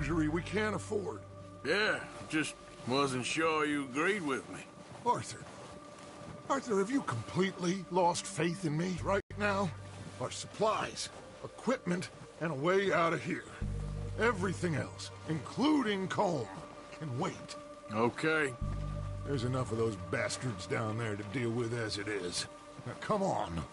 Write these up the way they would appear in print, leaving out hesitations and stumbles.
luxury we can't afford. Yeah, just wasn't sure you agreed with me. Arthur. Arthur, have you completely lost faith in me right now? Our supplies, equipment, and a way out of here. Everything else, including Colm, can wait. Okay. There's enough of those bastards down there to deal with as it is. Now come on.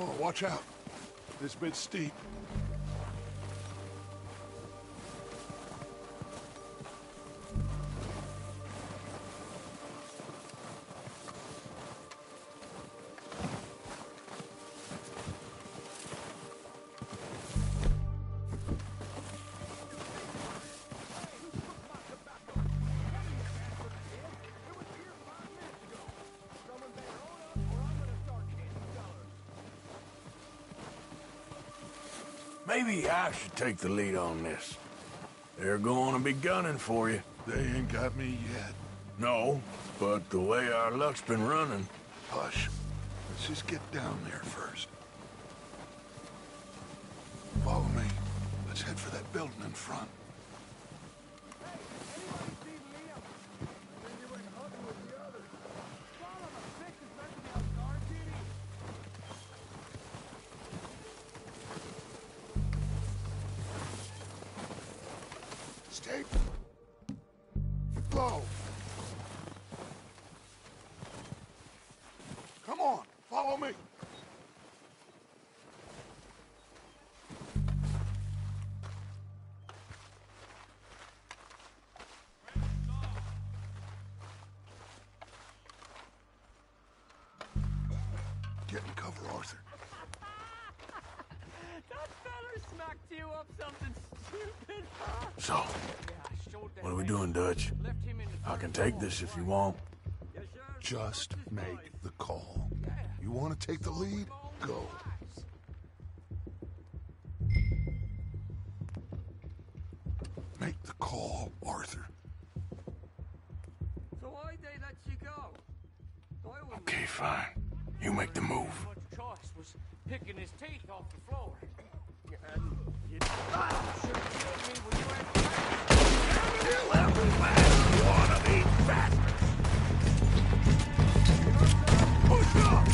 Oh, watch out. This bit's steep. Maybe I should take the lead on this. They're going to be gunning for you. They ain't got me yet. No, but the way our luck's been running... Hush. Let's just get down there first. Follow me. Let's head for that building in front. Stay low. Come on, follow me. Get in cover, Arthur. That feller smacked you up something stupid, huh? So, what are we doing, Dutch? I can take this if you want. Just make the call. You want to take the lead? Go. Make the call, Arthur. So why'd they let you go? Okay, fine. You make the move. Choice was picking his teeth off the floor. And you should have killed me when you had Kill every last one of these bastards! Push up!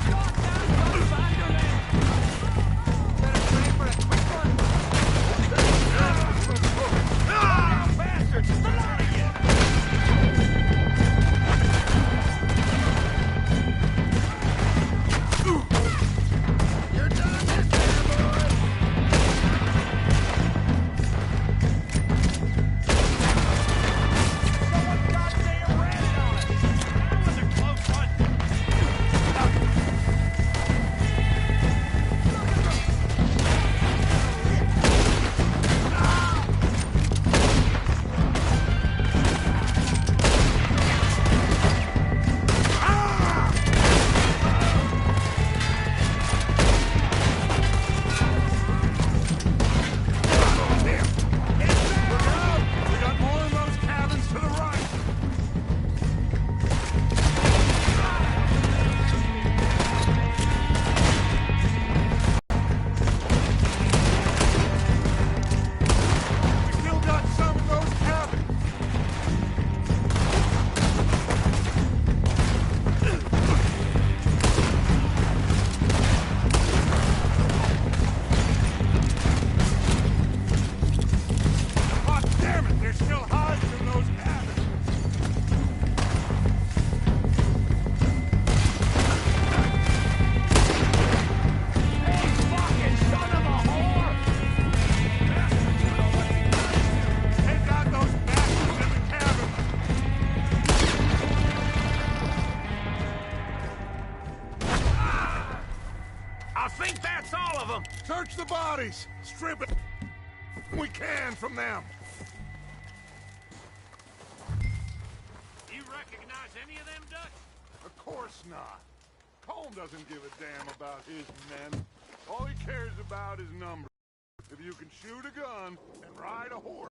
shot down by Vanderland. Better pray for a quick one. Bastards, it's the lot of you! You're done this time, boys! I think that's all of them. Search the bodies! Strip it we can from them! You recognize any of them, Dutch? Of course not. Colm doesn't give a damn about his men. All he cares about is numbers. If you can shoot a gun and ride a horse.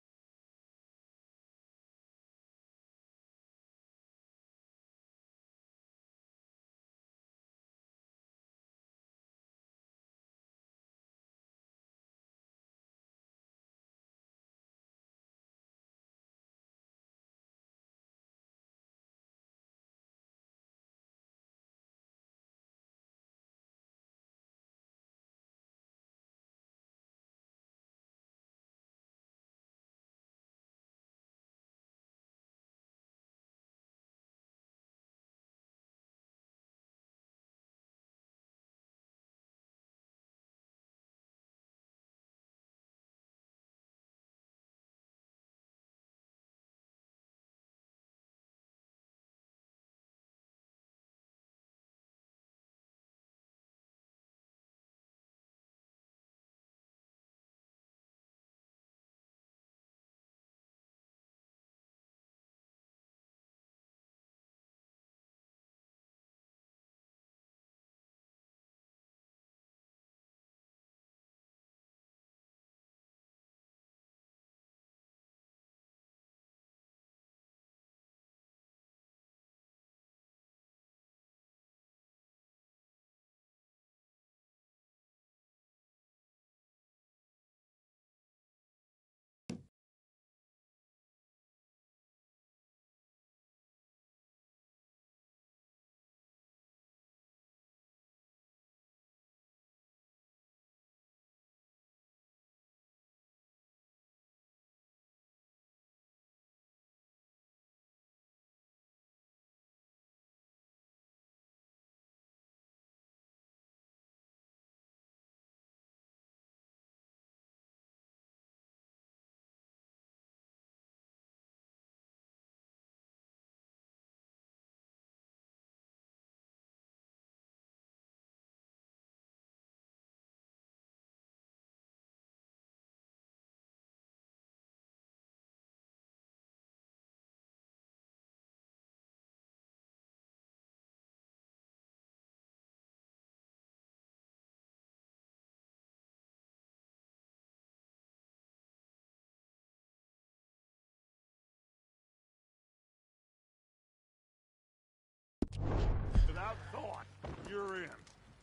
Without thought, you're in.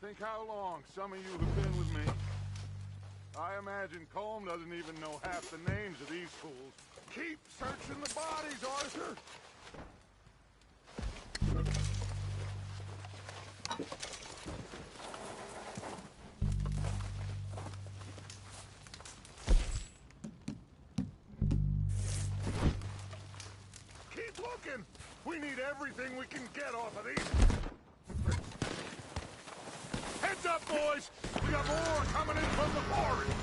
Think how long some of you have been with me. I imagine Colm doesn't even know half the names of these fools. Keep searching the bodies, Arthur! Keep looking! We need everything we can get off of these. Heads up, boys! We got more coming in from the forest!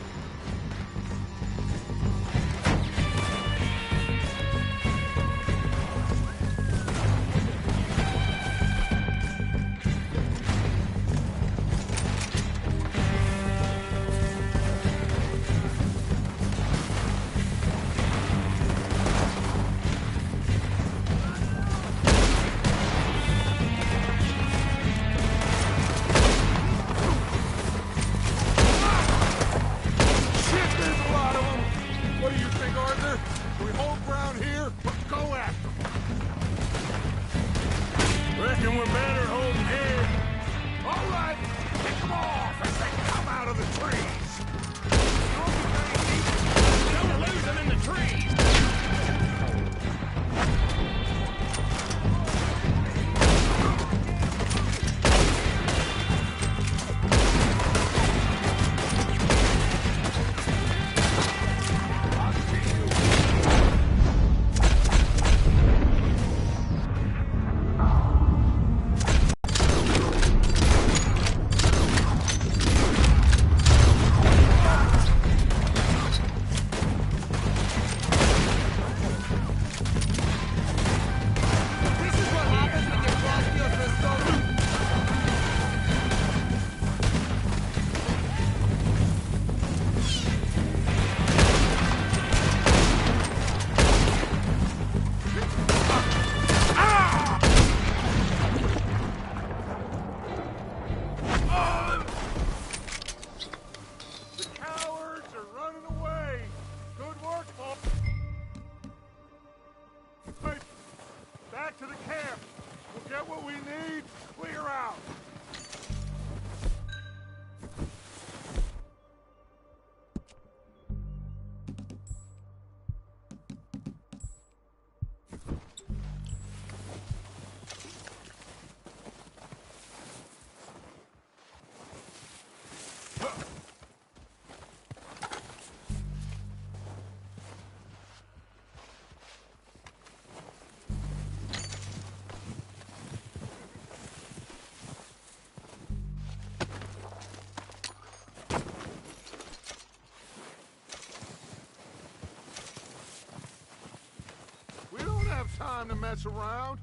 time to mess around.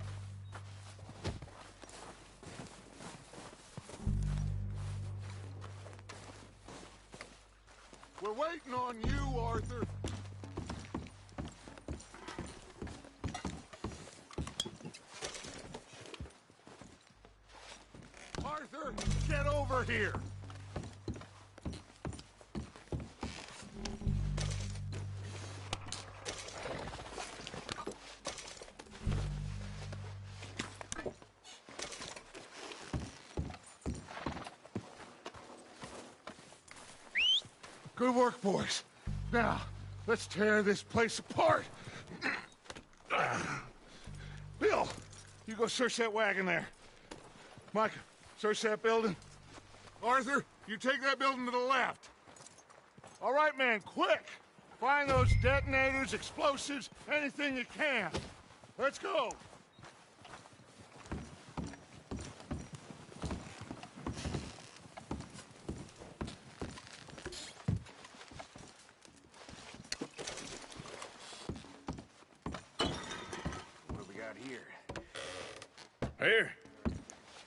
We're waiting on you, Arthur. Arthur, get over here. Good work, boys. Now, let's tear this place apart. Bill, you go search that wagon there. Micah, search that building. Arthur, you take that building to the left. All right, man, quick. Find those detonators, explosives, anything you can. Let's go. Here.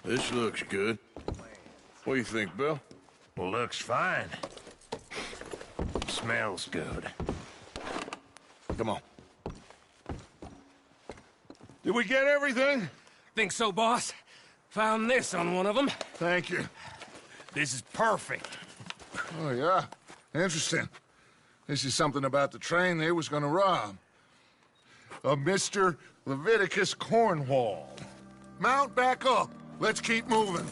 This looks good. What do you think, Bill? Looks fine. Smells good. Come on. Did we get everything? Think so, boss? Found this on one of them. Thank you. This is perfect. Oh, yeah? Interesting. This is something about the train they was gonna rob. A Mr. Leviticus Cornwall. Mount back up. Let's keep moving.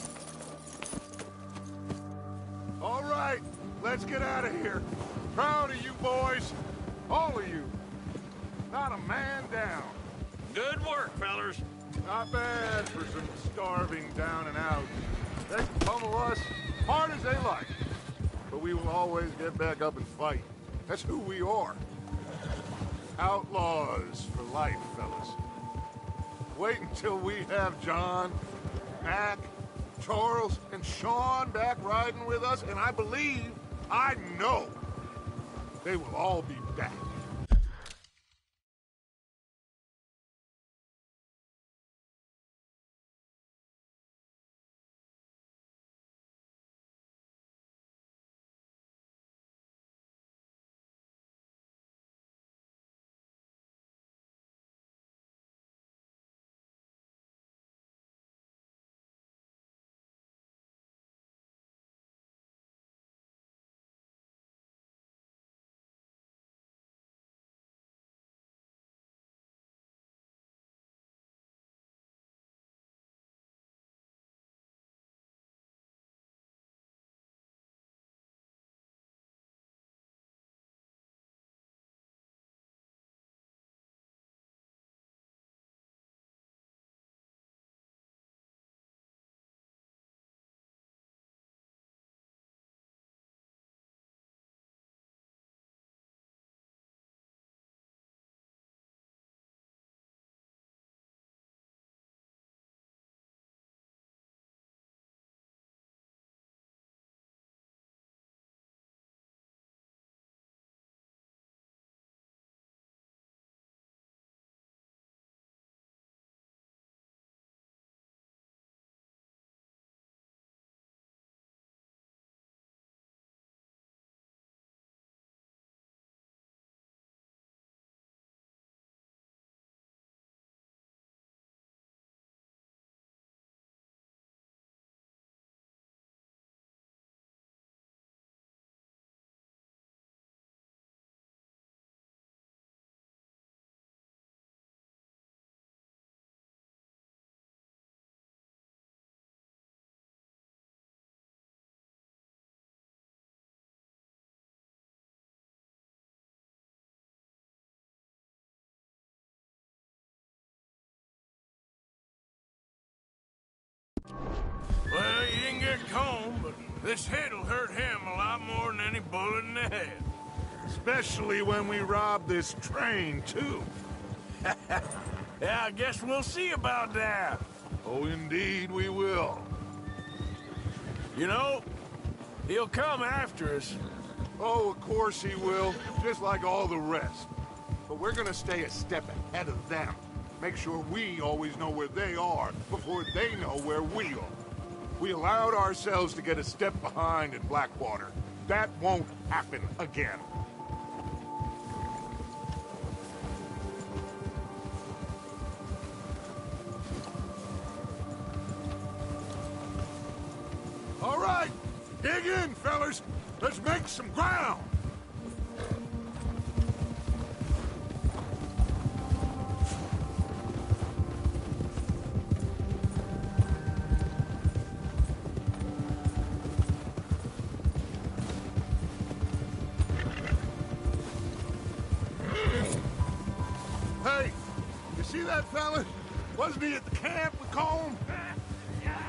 All right, let's get out of here. Proud of you boys. All of you. Not a man down. Good work, fellers. Not bad for some starving down and out. They can pummel us hard as they like. But we will always get back up and fight. That's who we are. Outlaws for life, fellas. Wait until we have John, Mac, Charles, and Sean back riding with us, and I know, they will all be back. Well, you didn't get Combe, but this hit'll hurt him a lot more than any bullet in the head. Especially when we rob this train, too. Yeah, I guess we'll see about that. Oh, indeed we will. You know, he'll come after us. Oh, of course he will, just like all the rest. But we're gonna stay a step ahead of them. make sure we always know where they are before they know where we are. We allowed ourselves to get a step behind in Blackwater. That won't happen again. All right, dig in, fellas. Let's make some ground. Hey, you see that fella? Wasn't he at the camp with Colm?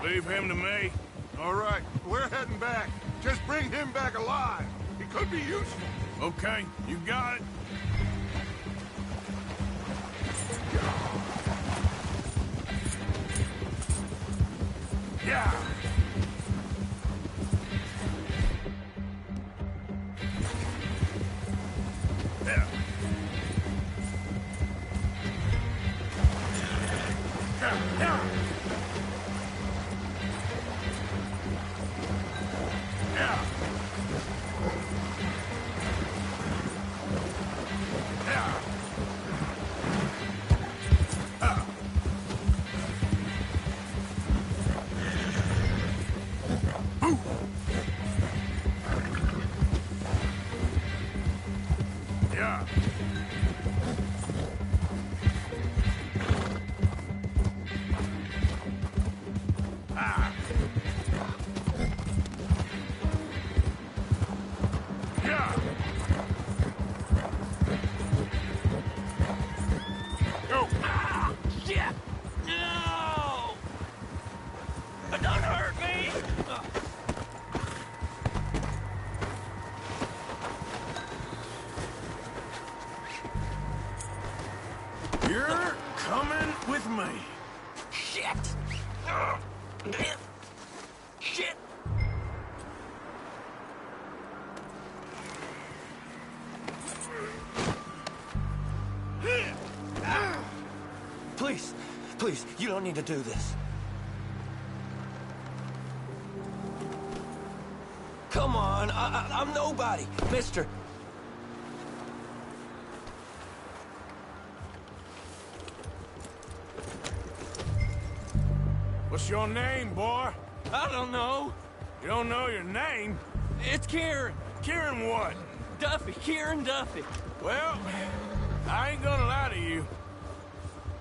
Leave him to me. All right, we're heading back. Just bring him back alive. He could be useful. Okay, you got it. Yeah. Yeah. Yeah. Yeah. You're coming with me. Shit! Shit! Please, please, you don't need to do this. Come on, I'm nobody, mister. What's your name, boy? I don't know. You don't know your name? It's Kieran. Kieran what? Duffy, Kieran Duffy. Well, I ain't gonna lie to you.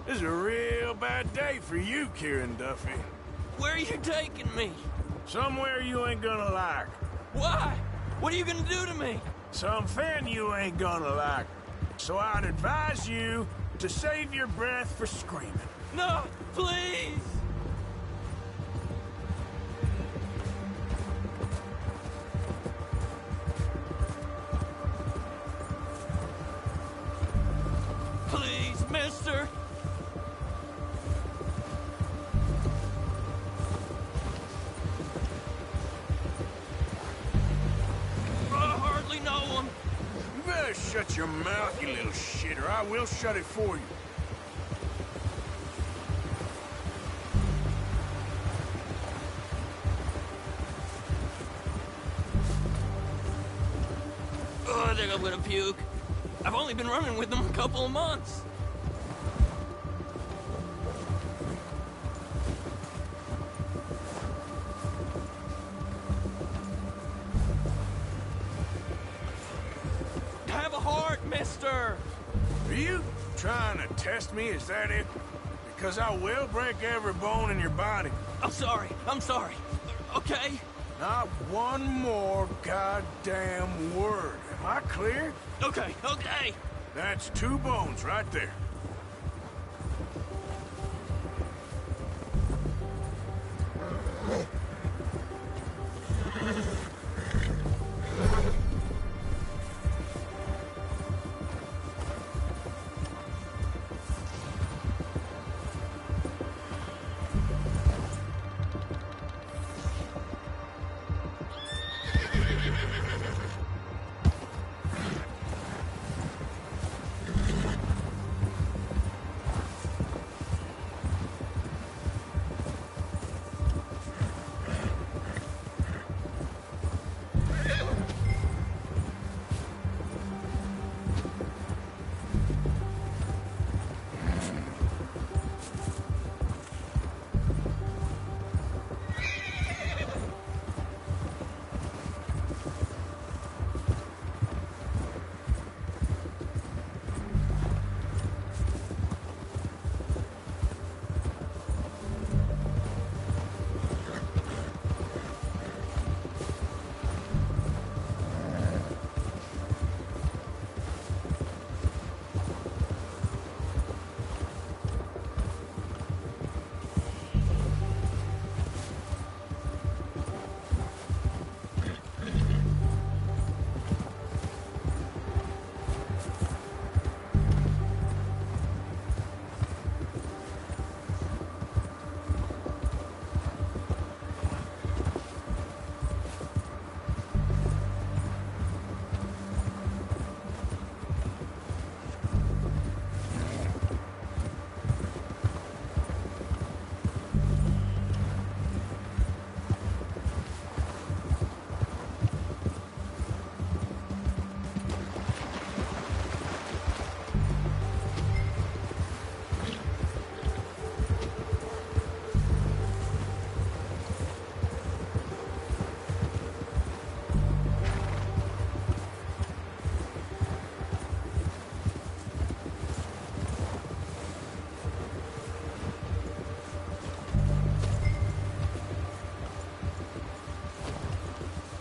This is a real bad day for you, Kieran Duffy. Where are you taking me? Somewhere you ain't gonna like. Why? What are you gonna do to me? Something you ain't gonna like. So I'd advise you to save your breath for screaming. No, please! Please, mister! I hardly know him. You better shut your mouth, you little shit, or I will shut it for you. Oh, I think I'm gonna puke. I've only been running with them a couple of months. Have a heart, mister! Are you trying to test me? Is that it? Because I will break every bone in your body. I'm sorry. Okay? Not one more goddamn word. Am I clear? Okay. That's 2 bones right there.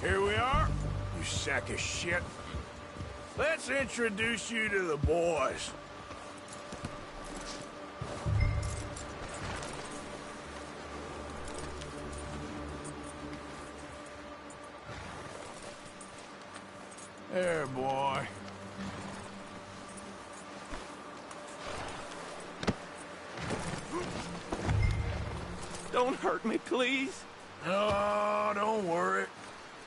Here we are, you sack of shit. Let's introduce you to the boys. There, boy. Don't hurt me, please. Oh, don't worry.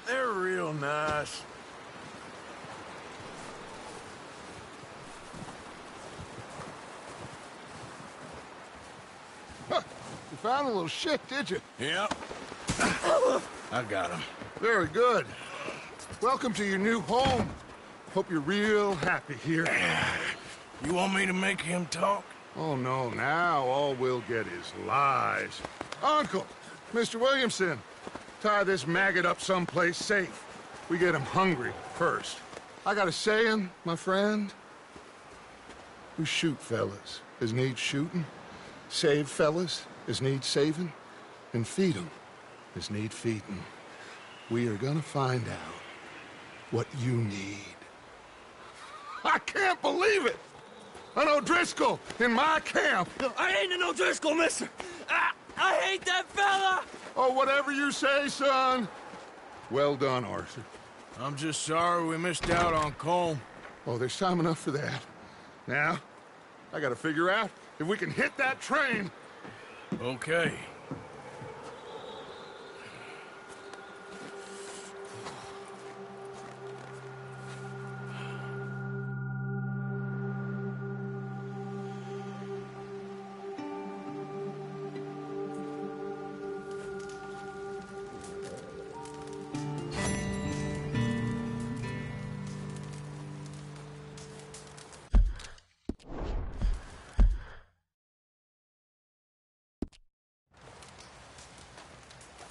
They're real nice. Huh, you found a little shit, did you? Yep. I got him. Very good. Welcome to your new home. Hope you're real happy here. You want me to make him talk? Oh, no, now all we'll get is lies. Uncle, Mr. Williamson, tie this maggot up someplace safe. We get him hungry first. I got a saying, my friend. We shoot fellas as need shooting, save fellas as need saving, and feed 'em as need feeding. We are gonna find out what you need. I can't believe it! An O'Driscoll in my camp! I ain't an O'Driscoll, mister! I hate that fella! Oh, whatever you say, son. Well done, Arthur. I'm just sorry we missed out on Colm. Oh, there's time enough for that. Now, I gotta figure out if we can hit that train. Okay.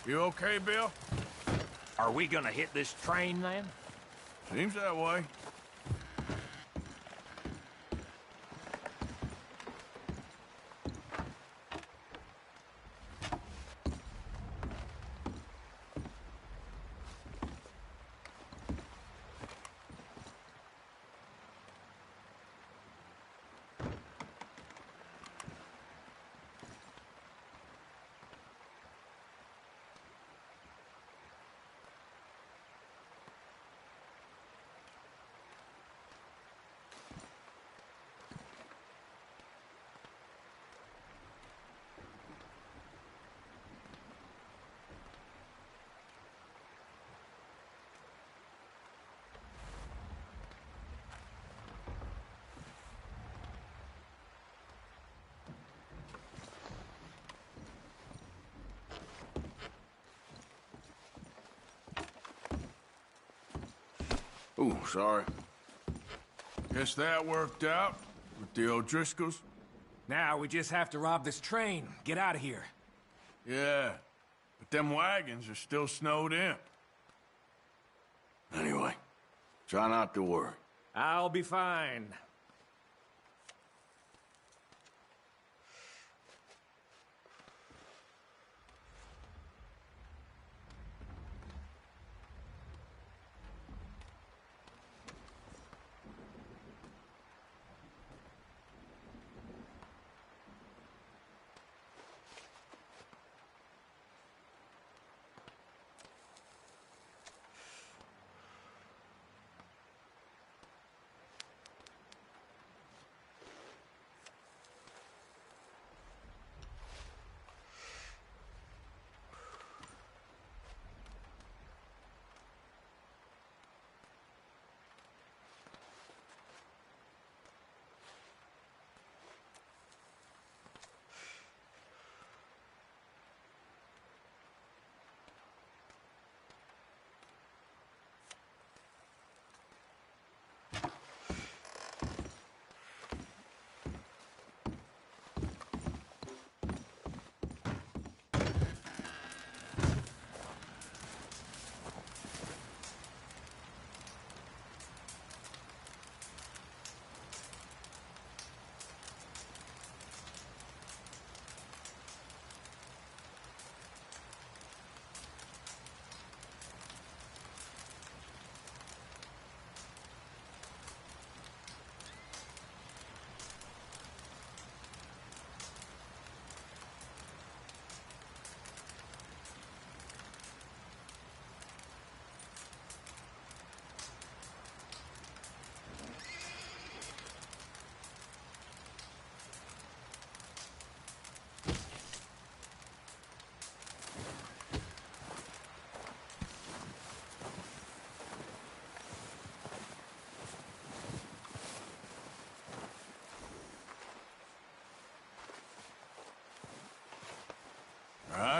You okay, Bill? Are we gonna hit this train, then? Seems that way. Ooh, sorry. Guess that worked out with the O'Driscolls. Now we just have to rob this train. Get out of here. Yeah, but them wagons are still snowed in. Anyway, try not to worry. I'll be fine.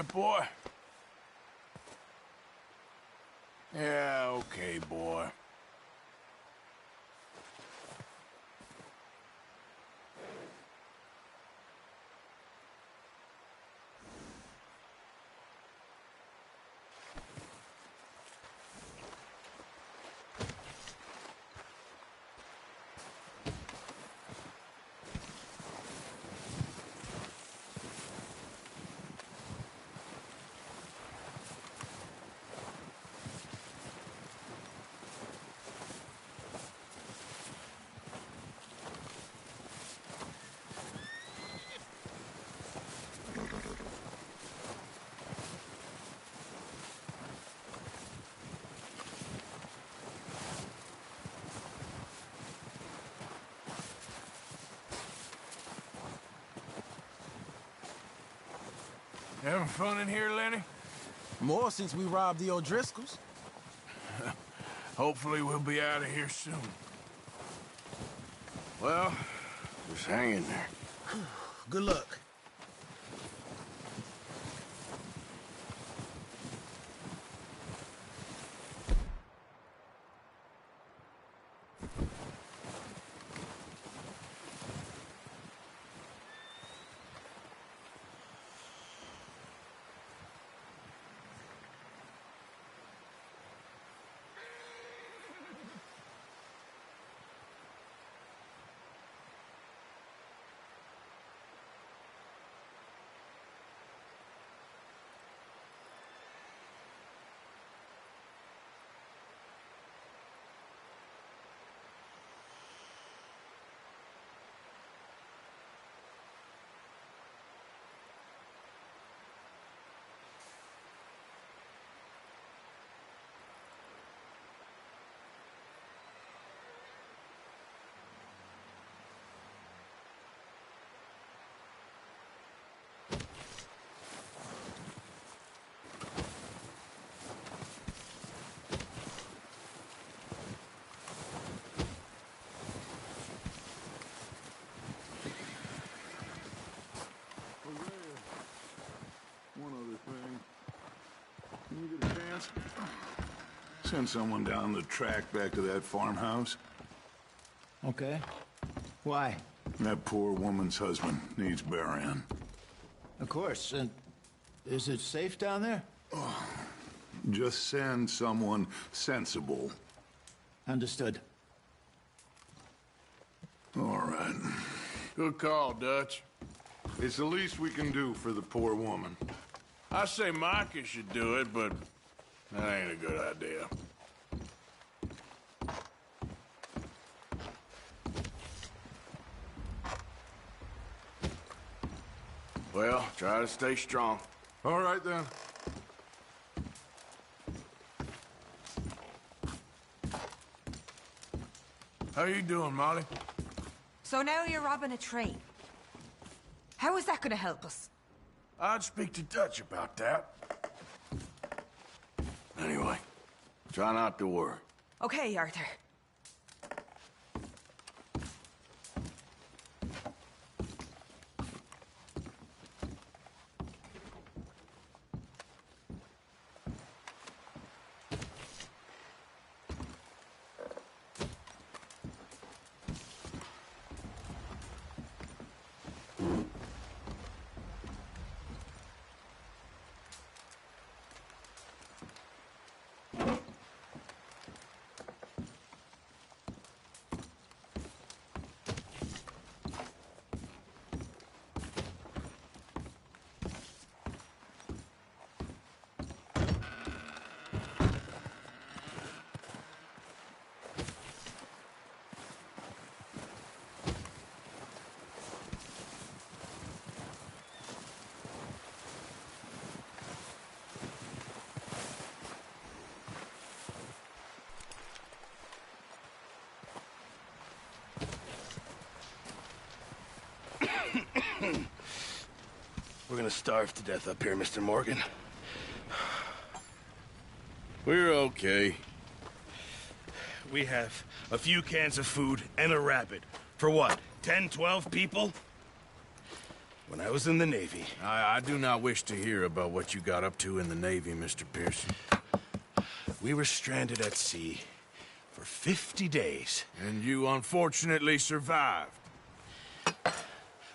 right, boy? Yeah, okay, boy. Having fun in here, Lenny? More since we robbed the O'Driscolls. Hopefully we'll be out of here soon. Well, just hang in there. Good luck. One other thing. Can you get a chance? Send someone down the track back to that farmhouse. Okay. Why? That poor woman's husband needs burying. Of course. And is it safe down there? Just send someone sensible. Understood. All right. Good call, Dutch. It's the least we can do for the poor woman. I say Micah should do it, but that ain't a good idea. Well, try to stay strong. All right, then. How you doing, Molly? So now you're robbing a train. How is that gonna help us? I'd speak to Dutch about that. Anyway, try not to worry. Okay, Arthur. We're gonna starve to death up here, Mr. Morgan. We're okay. We have a few cans of food and a rabbit. For what, 10, 12 people? when I was in the Navy. I do not wish to hear about what you got up to in the Navy, Mr. Pearson. We were stranded at sea for 50 days. And you unfortunately survived.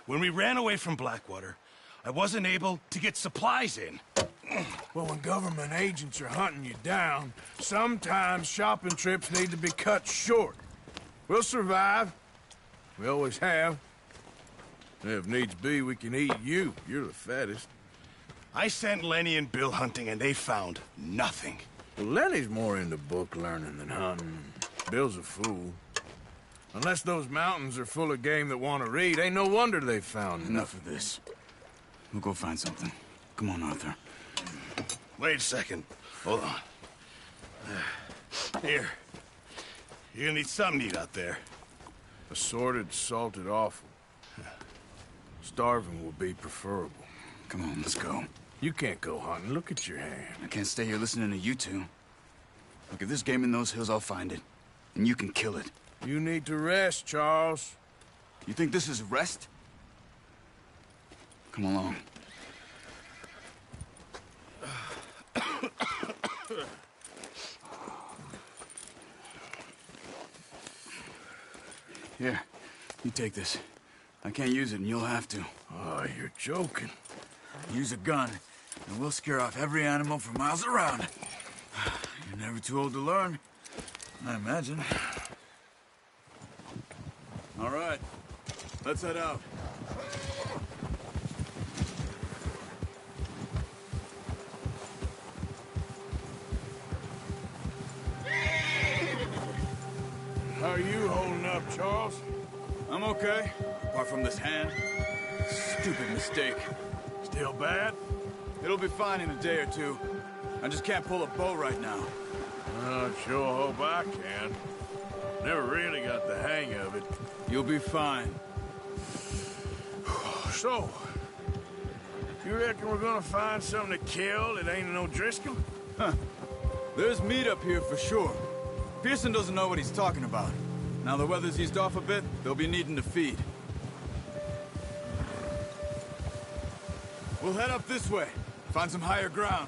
When we ran away from Blackwater, I wasn't able to get supplies in. Well, when government agents are hunting you down, sometimes shopping trips need to be cut short. We'll survive. We always have. If needs be, we can eat you. You're the fattest. I sent Lenny and Bill hunting, and they found nothing. Well, Lenny's more into book learning than hunting. Bill's a fool. Unless those mountains are full of game that want to read, ain't no wonder they found Enough of this. We'll go find something. Come on, Arthur. Wait a second. Hold on. Here. You're gonna need something to eat out there. Assorted, salted offal. Starving will be preferable. Come on, let's go. You can't go hunting. Look at your hand. I can't stay here listening to you two. Look, if there's game in those hills, I'll find it. And you can kill it. You need to rest, Charles. You think this is rest? Come along. Here, you take this. I can't use it, and you'll have to. Oh, you're joking. Use a gun, and we'll scare off every animal for miles around. You're never too old to learn, I imagine. All right, let's head out. How are you holding up, Charles? I'm okay, apart from this hand. Stupid mistake. Still bad? It'll be fine in a day or two. I just can't pull a bow right now. I sure hope I can. Never really got the hang of it. You'll be fine. So, you reckon we're gonna find something to kill that ain't no Driscoll? There's meat up here for sure. Pearson doesn't know what he's talking about. Now the weather's eased off a bit, they'll be needing to feed. We'll head up this way. Find some higher ground.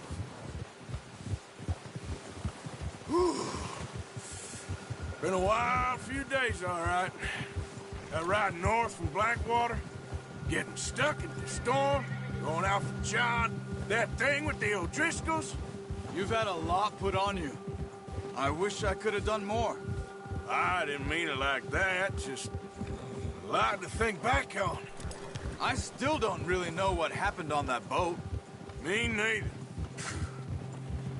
Been a wild few days, all right. That ride north from Blackwater, getting stuck in the storm, going out for John, that thing with the O'Driscolls. You've had a lot put on you. I wish I could have done more. I didn't mean it like that, just a lot to think back on. I still don't really know what happened on that boat. Me neither.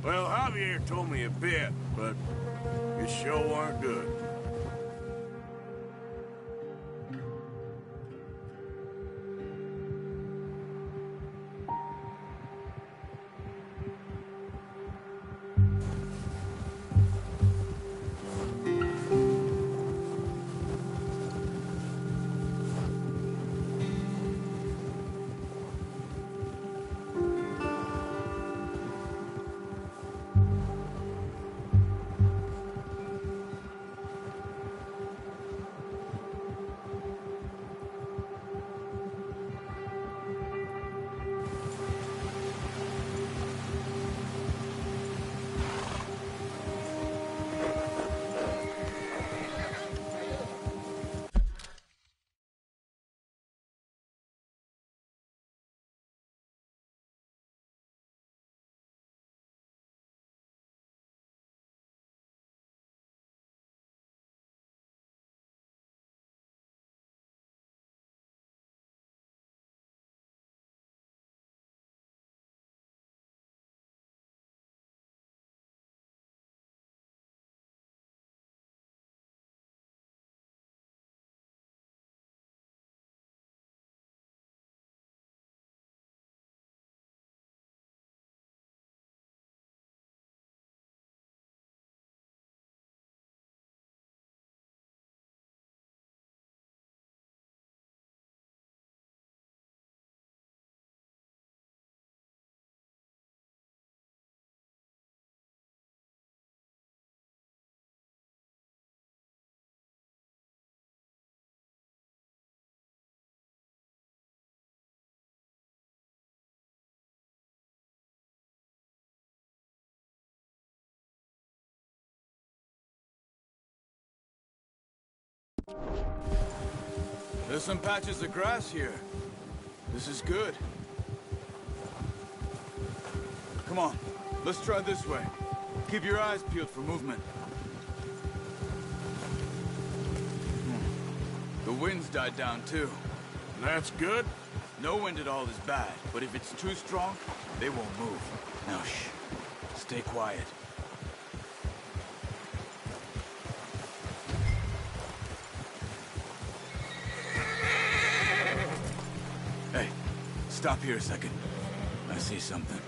Well, Javier told me a bit, but it sure weren't good. There's some patches of grass here. This is good. Come on, let's try this way. Keep your eyes peeled for movement. The wind's died down too. That's good. No wind at all is bad, but if it's too strong, they won't move. Now shh. Stay quiet. Hey, stop here a second. I see something.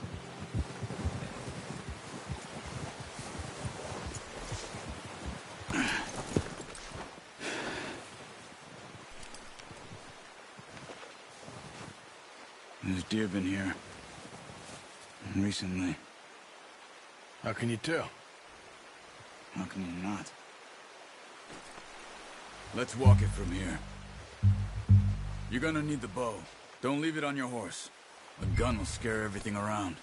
There's deer been here. Recently. How can you tell? How can you not? Let's walk it from here. You're gonna need the bow. Don't leave it on your horse. A gun will scare everything around.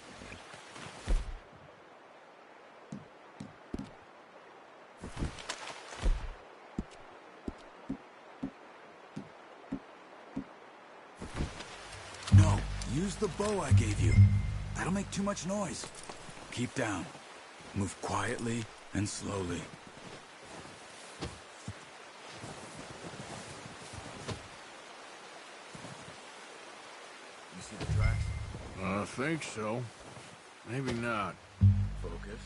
No, use the bow I gave you. That'll make too much noise. Keep down. Move quietly and slowly. You see the tracks? I think so. Maybe not. Focus.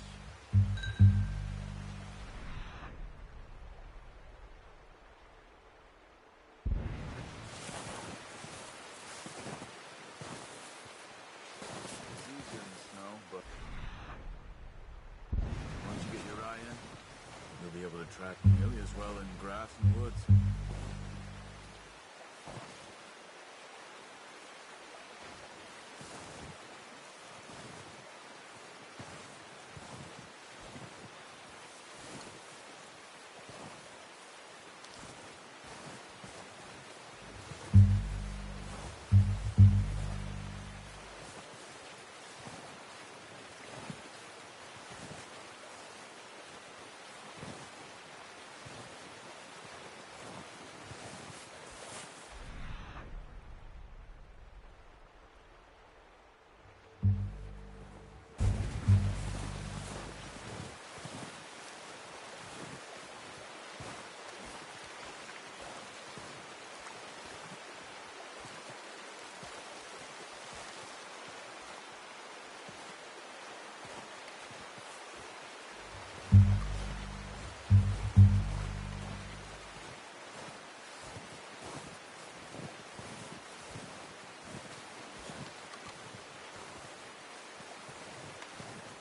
It's easier in the snow, but once you get your eye in, you'll be able to track nearly as well in grass and woods.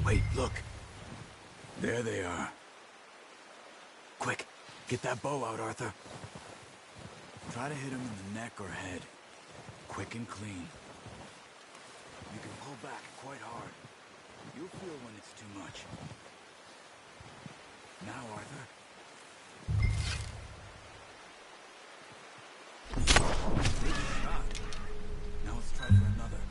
Wait, look. There they are. Quick, get that bow out, Arthur. Try to hit him in the neck or head. Quick and clean. You can pull back quite hard. You'll feel when it's too much. Now, Arthur. Good shot. Now let's try for another.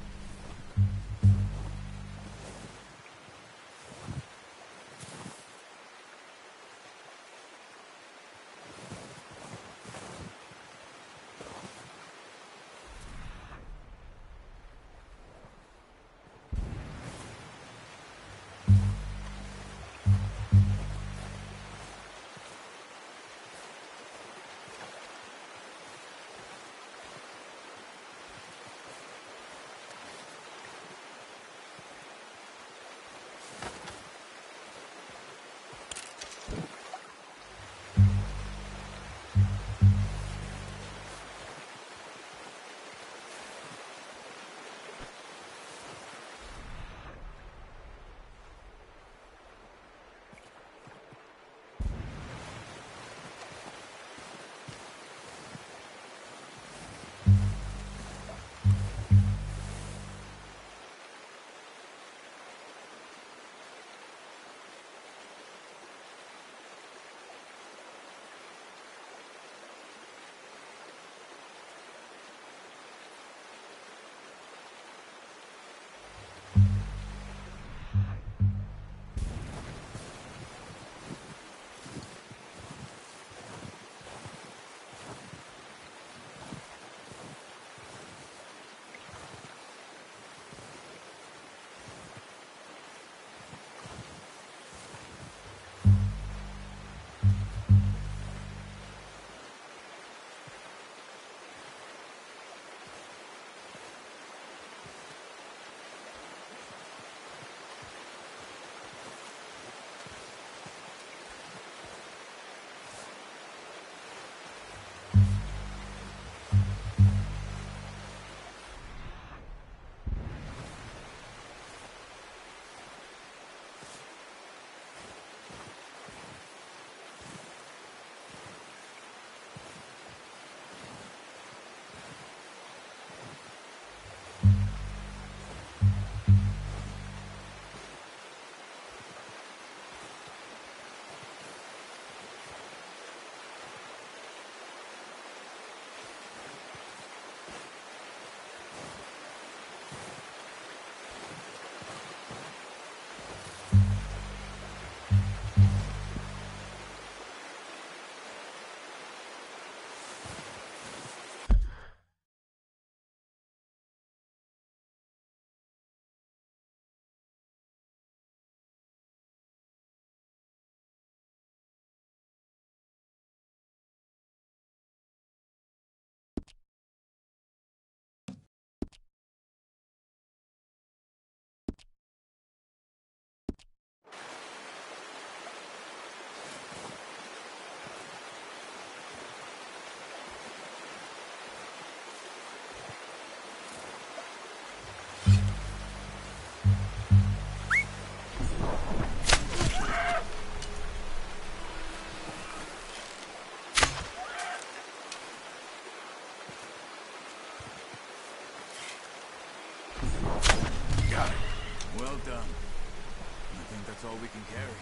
that's all we can carry.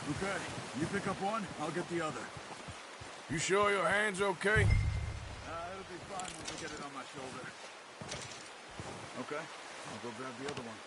Okay, you pick up one, I'll get the other. You sure your hand's okay? It'll be fine once I get it on my shoulder. Okay, I'll go grab the other one.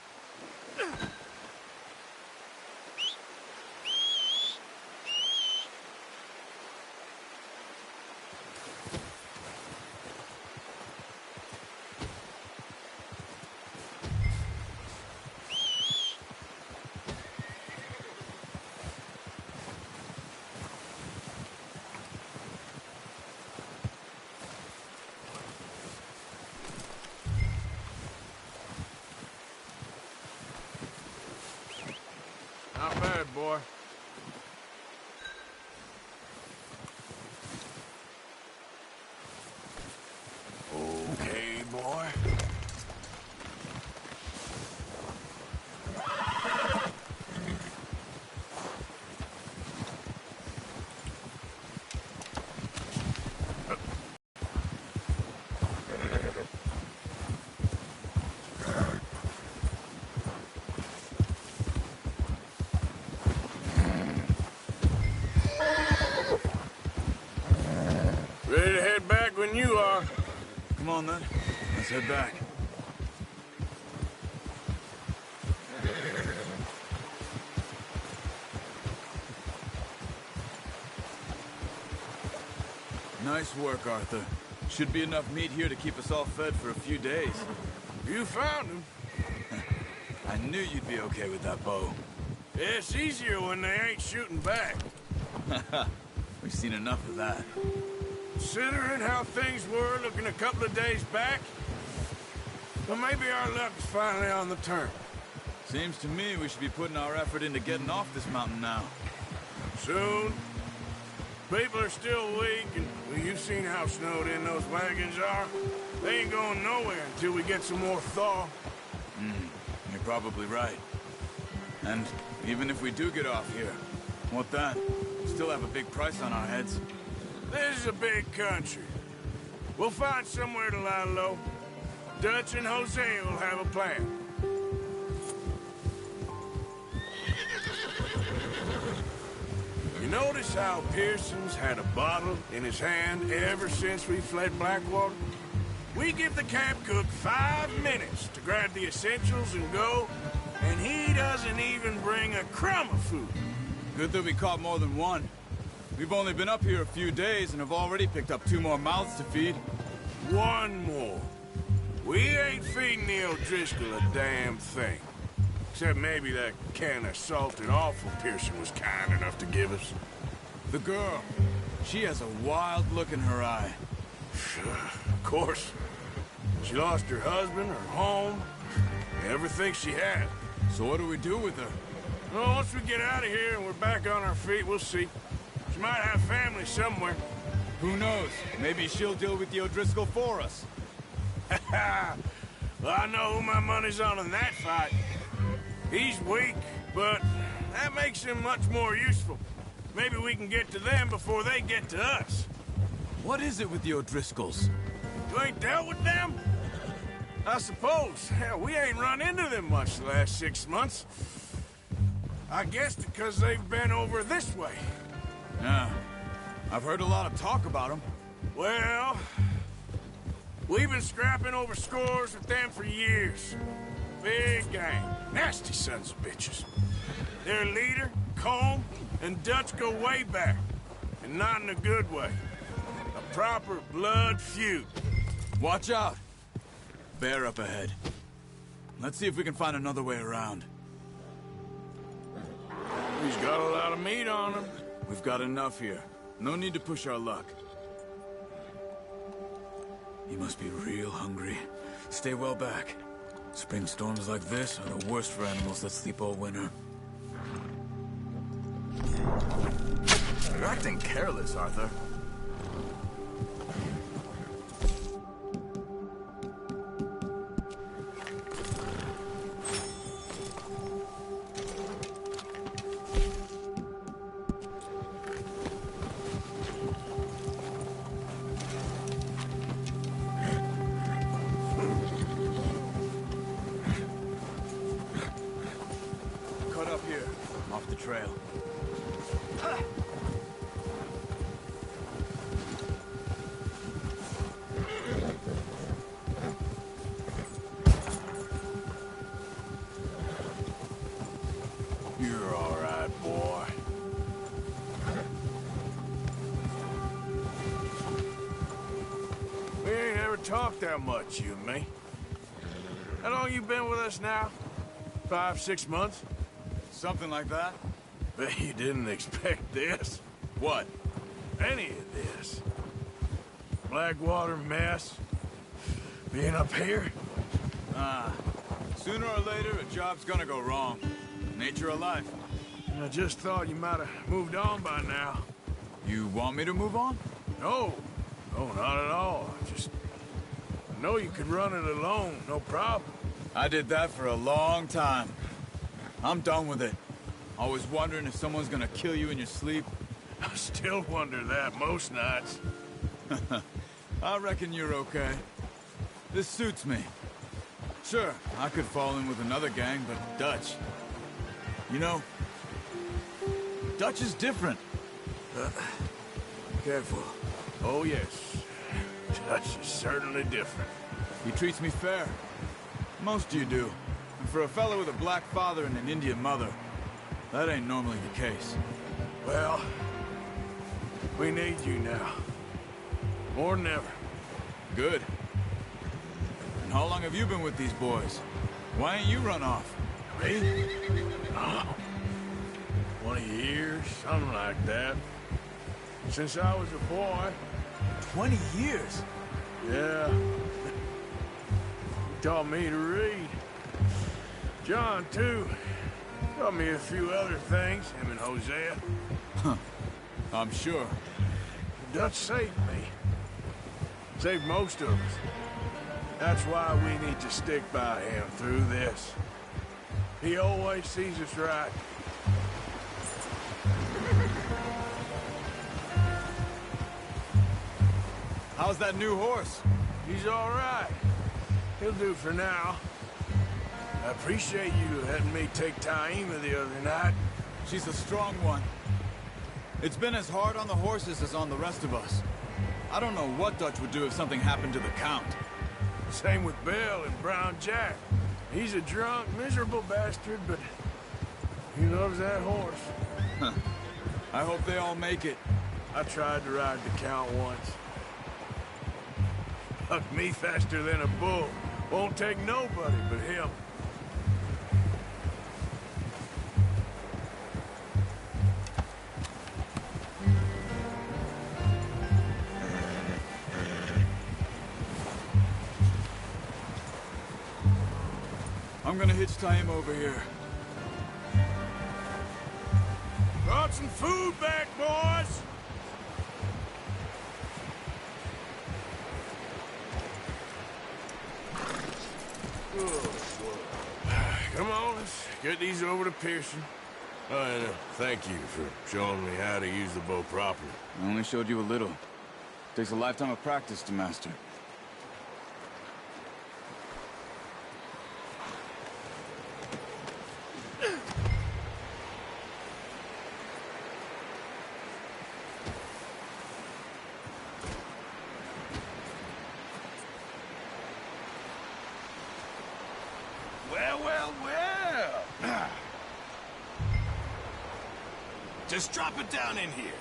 Not bad, boy. Okay, boy. Ready to head back when you are. Come on then, let's head back. Nice work, Arthur. Should be enough meat here to keep us all fed for a few days. You found him. I knew you'd be okay with that bow. It's easier when they ain't shooting back. We've seen enough of that. Considering how things were looking a couple of days back, well, maybe our luck is finally on the turn. Seems to me we should be putting our effort into getting off this mountain now. Soon. People are still weak, and well, you've seen how snowed in those wagons are. They ain't going nowhere until we get some more thaw. You're probably right. And even if we do get off here, what then? We still have a big price on our heads. This is a big country. We'll find somewhere to lie low. Dutch and Hosea will have a plan. You notice how Pearson's had a bottle in his hand ever since we fled Blackwater? We give the camp cook 5 minutes to grab the essentials and go, and he doesn't even bring a crumb of food. Good that we caught more than one. We've only been up here a few days and have already picked up 2 more mouths to feed. 1 more. We ain't feeding the O'Driscoll a damn thing. Except maybe that can of salted offal Pearson was kind enough to give us. The girl, she has a wild look in her eye. Of course. She lost her husband, her home, everything she had. So what do we do with her? Well, once we get out of here and we're back on our feet, we'll see. She might have family somewhere. Who knows? Maybe she'll deal with the O'Driscoll for us. Well, I know who my money's on in that fight. He's weak, but that makes him much more useful. Maybe we can get to them before they get to us. What is it with the O'Driscolls? You ain't dealt with them? I suppose. Hell, we ain't run into them much the last 6 months. I guess because they've been over this way. Yeah. I've heard a lot of talk about them. Well, we've been scrapping over scores with them for years. Big gang. Nasty sons of bitches. Their leader, Colm, and Dutch go way back. And not in a good way. A proper blood feud. Watch out! Bear up ahead. Let's see if we can find another way around. He's got a lot of meat on him. We've got enough here. No need to push our luck. He must be real hungry. Stay well back. Spring storms like this are the worst for animals that sleep all winter. You're acting careless, Arthur. off the trail. You're all right, boy. We ain't ever talked that much, you and me. How long you been with us now? 5, 6 months? Something like that? Bet you didn't expect this. What? Any of this. Blackwater mess. Being up here. Sooner or later, a job's gonna go wrong. Nature of life. I just thought you might have moved on by now. You want me to move on? No. No, not at all. I know you could run it alone, no problem. I did that for a long time. I'm done with it. Always wondering if someone's gonna kill you in your sleep. I still wonder that most nights. I reckon you're okay. This suits me. Sure, I could fall in with another gang, but Dutch... You know, Dutch is different. Careful. Oh, yes. Dutch is certainly different. He treats me fair. Most of you do. And for a fellow with a black father and an Indian mother, that ain't normally the case. Well, we need you now. More than ever. Good. And how long have you been with these boys? Why ain't you run off? Me? Oh, 20 years, something like that. Since I was a boy. 20 years? Yeah. He taught me to read. John, too. Taught me a few other things, him and Hosea. I'm sure. Dutch saved me. Saved most of us. That's why we need to stick by him through this. He always sees us right. How's that new horse? He's all right. He'll do for now. I appreciate you letting me take Taima the other night. She's a strong one. It's been as hard on the horses as on the rest of us. I don't know what Dutch would do if something happened to the Count. Same with Bill and Brown Jack. He's a drunk, miserable bastard, but he loves that horse. I hope they all make it. I tried to ride the Count once. Bucked me faster than a bull. Won't take nobody but him. I'm gonna hitch Taima over here. Brought some food back, boys! Come on, let's get these over to Pearson. Oh, and thank you for showing me how to use the bow properly. I only showed you a little. Takes a lifetime of practice to master. Well. Just drop it down in here.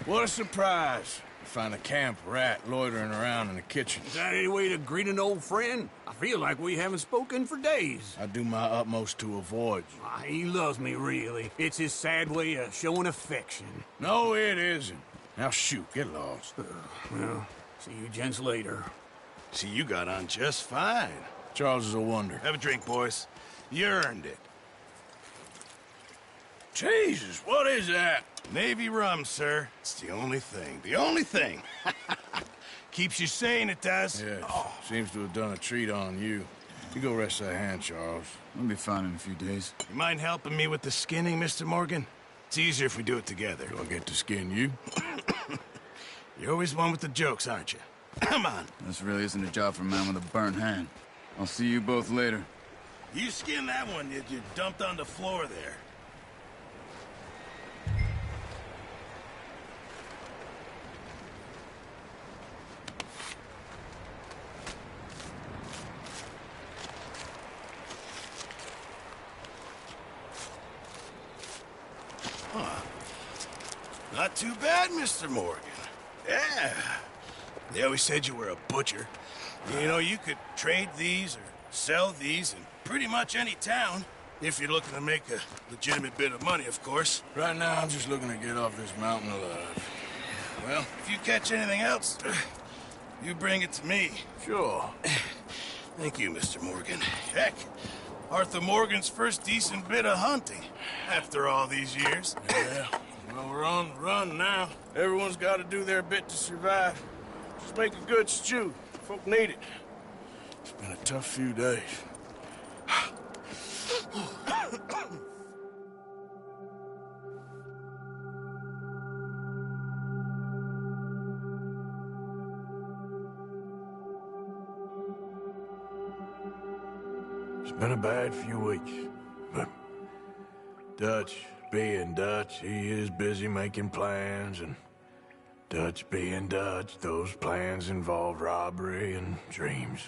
What a surprise. Find a camp rat loitering around in the kitchen. Is that any way to greet an old friend? I feel like we haven't spoken for days. I do my utmost to avoid you. He loves me, really. It's his sad way of showing affection. No, it isn't. Now shoot, get lost. Well, see you gents later. See, you got on just fine. Charles is a wonder. Have a drink, boys. You earned it. Jesus, what is that? Navy rum, sir. It's the only thing. The only thing. Keeps you sane, it does. Yes, seems to have done a treat on you. You go rest that hand, Charles. I'll be fine in a few days. You mind helping me with the skinning, Mr. Morgan? It's easier if we do it together. Do I get to skin you? You're always one with the jokes, aren't you? Come on. This really isn't a job for a man with a burnt hand. I'll see you both later. You skinned that one that you dumped on the floor there. Huh. Not too bad, Mr. Morgan. Yeah. They always said you were a butcher. You know, you could trade these or sell these in pretty much any town. If you're looking to make a legitimate bit of money, of course. Right now, I'm just looking to get off this mountain alive. Well, if you catch anything else, you bring it to me. Sure. Thank you, Mr. Morgan. Heck, Arthur Morgan's first decent bit of hunting after all these years. Yeah. Well, we're on the run now. Everyone's got to do their bit to survive. Just make a good stew. Folk need it. It's been a tough few days. It's been a bad few weeks, but Dutch being Dutch, he is busy making plans, and Dutch being Dutch, those plans involve robbery and dreams.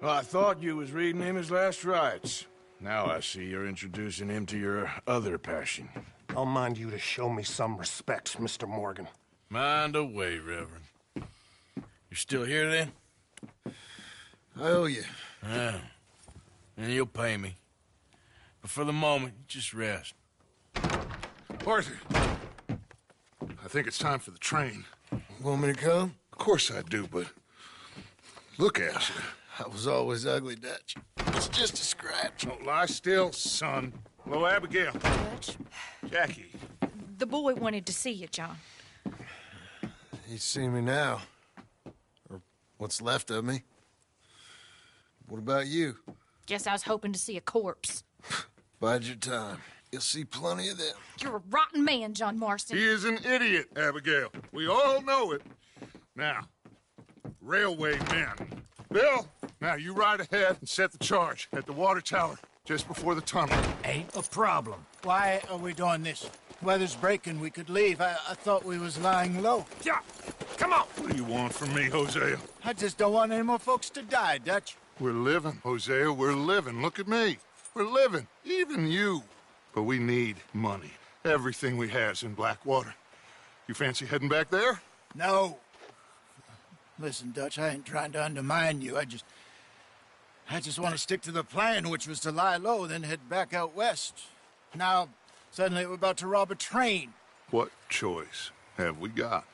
Well, I thought you was reading him his last rites. Now I see you're introducing him to your other passion. I'll mind you to show me some respect, Mr. Morgan. Mind away, Reverend. You still here, then? I owe you. Yeah. And you'll pay me. But for the moment, just rest. Arthur, I think it's time for the train. Want me to come? Of course I do, but look at you. I was always ugly, Dutch. It's just a scratch. Don't lie still, son. Hello, Abigail. Dutch, Jackie. the boy wanted to see you, John. He's seen me now. Or what's left of me. What about you? Guess I was hoping to see a corpse. Bide your time. You'll see plenty of them. You're a rotten man, John Marston. He is an idiot, Abigail. We all know it. Now, railway men. Bill, now you ride ahead and set the charge at the water tower just before the tunnel. Ain't a problem. Why are we doing this? Weather's breaking. We could leave. I thought we was lying low. Yeah, come on. What do you want from me, Hosea? I just don't want any more folks to die, Dutch. We're living, Hosea. We're living. Look at me. We're living. Even you. But we need money. Everything we has in Blackwater. You fancy heading back there? No. Listen, Dutch, I ain't trying to undermine you. I just want to stick to the plan, which was to lie low, then head back out west. Now, suddenly we're about to rob a train. What choice have we got?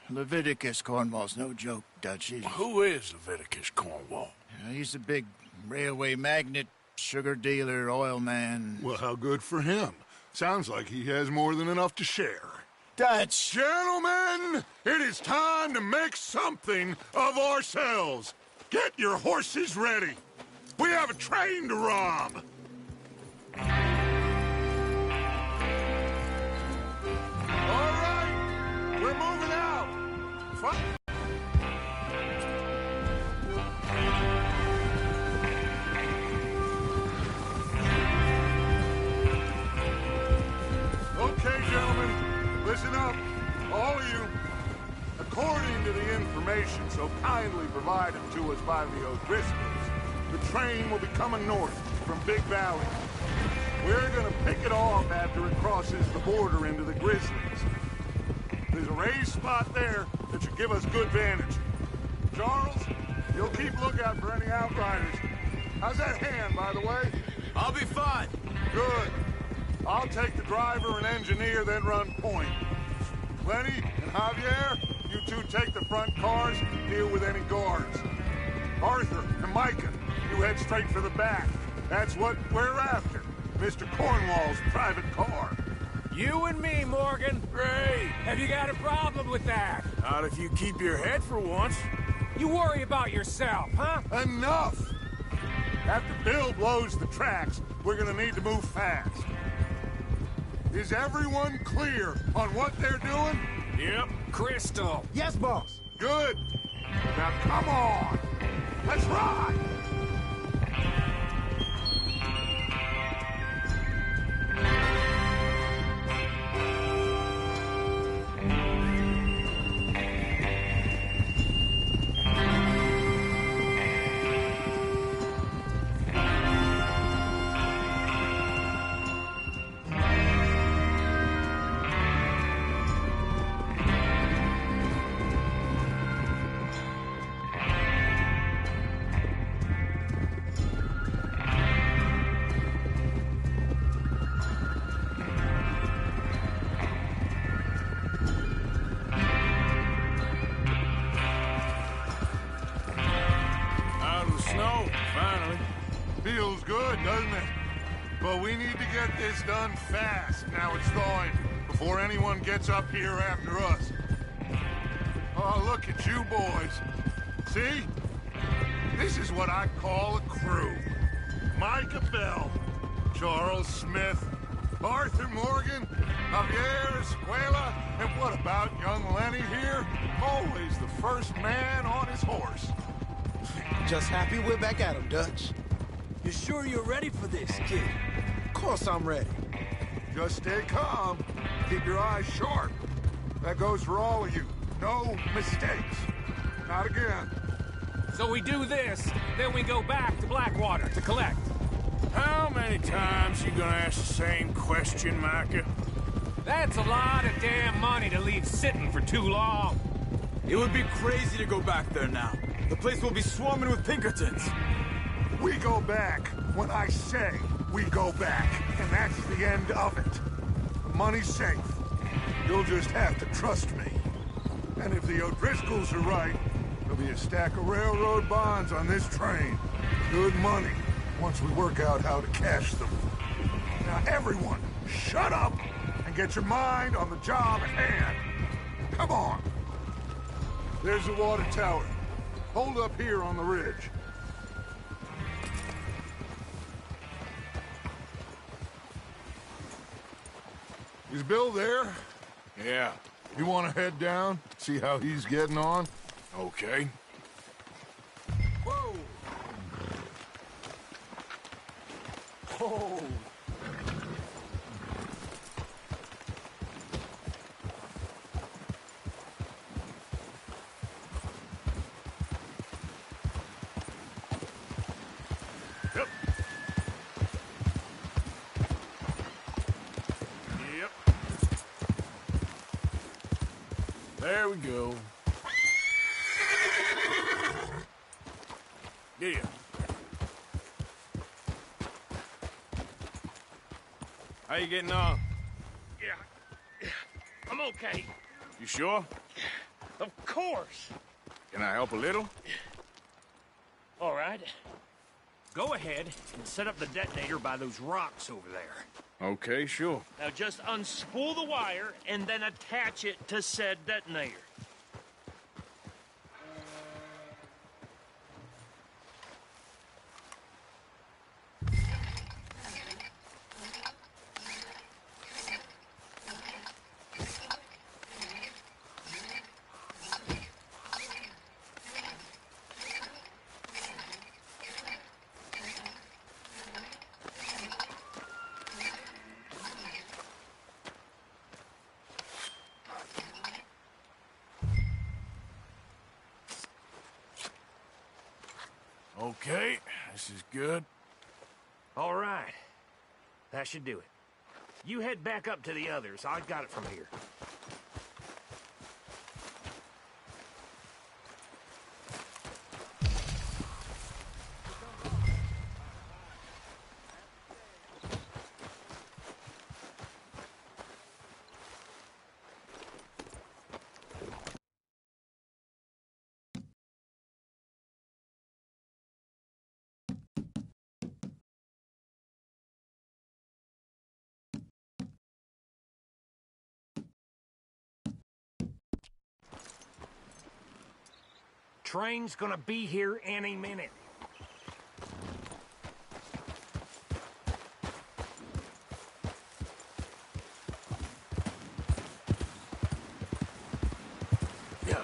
Leviticus Cornwall's no joke, Dutch. Who is Leviticus Cornwall? He's a big railway magnate, sugar dealer, oil man. Well, how good for him. Sounds like he has more than enough to share. Dutch! Gentlemen, it is time to make something of ourselves. Get your horses ready. We have a train to rob. All right, we're moving out. Okay, gentlemen, listen up, all of you. According to the information so kindly provided to us by the O'Driscolls, the train will be coming north from Big Valley. We're gonna pick it off after it crosses the border into the Grizzlies. There's a raised spot there that should give us good vantage. Charles, you'll keep lookout for any outriders. How's that hand, by the way? I'll be fine. Good. I'll take the driver and engineer, then run point. Lenny and Javier, you two take the front cars and deal with any guards. Arthur and Micah, you head straight for the back. That's what we're after. Mr. Cornwall's private car. You and me, Morgan. Great. Have you got a problem with that? Not if you keep your head for once. You worry about yourself, huh? Enough! After Bill blows the tracks, we're gonna need to move fast. Is everyone clear on what they're doing? Yep. Crystal. Yes, boss. Good. Now come on. Let's ride. Feels good, doesn't it? But we need to get this done fast, now it's thawing, before anyone gets up here after us. Oh, look at you boys. See? This is what I call a crew. Micah Bell, Charles Smith, Arthur Morgan, Javier Escuela, and what about young Lenny here? Always the first man on his horse. Just happy we're back at him, Dutch. You sure you're ready for this, kid? Of course I'm ready. Just stay calm. Keep your eyes sharp. That goes for all of you. No mistakes. Not again. So we do this, then we go back to Blackwater to collect. How many times you gonna ask the same question, Micah? That's a lot of damn money to leave sitting for too long. It would be crazy to go back there now. The place will be swarming with Pinkertons. We go back when I say we go back, and that's the end of it. The money's safe. You'll just have to trust me. And if the O'Driscolls are right, there'll be a stack of railroad bonds on this train. Good money, once we work out how to cash them. Now everyone, shut up and get your mind on the job at hand. Come on. There's the water tower. Hold up here on the ridge. Is Bill there? Yeah. You want to head down, see how he's getting on? Okay. Whoa! Oh! Yep. Yep. There we go. Yeah. How you getting on? Yeah. I'm okay. You sure? Of course. Can I help a little? All right. Go ahead and set up the detonator by those rocks over there. Okay, sure. Now just unspool the wire and then attach it to said detonator. Okay, this is good. All right. That should do it. You head back up to the others. I got it from here. Train's gonna be here any minute. Yeah.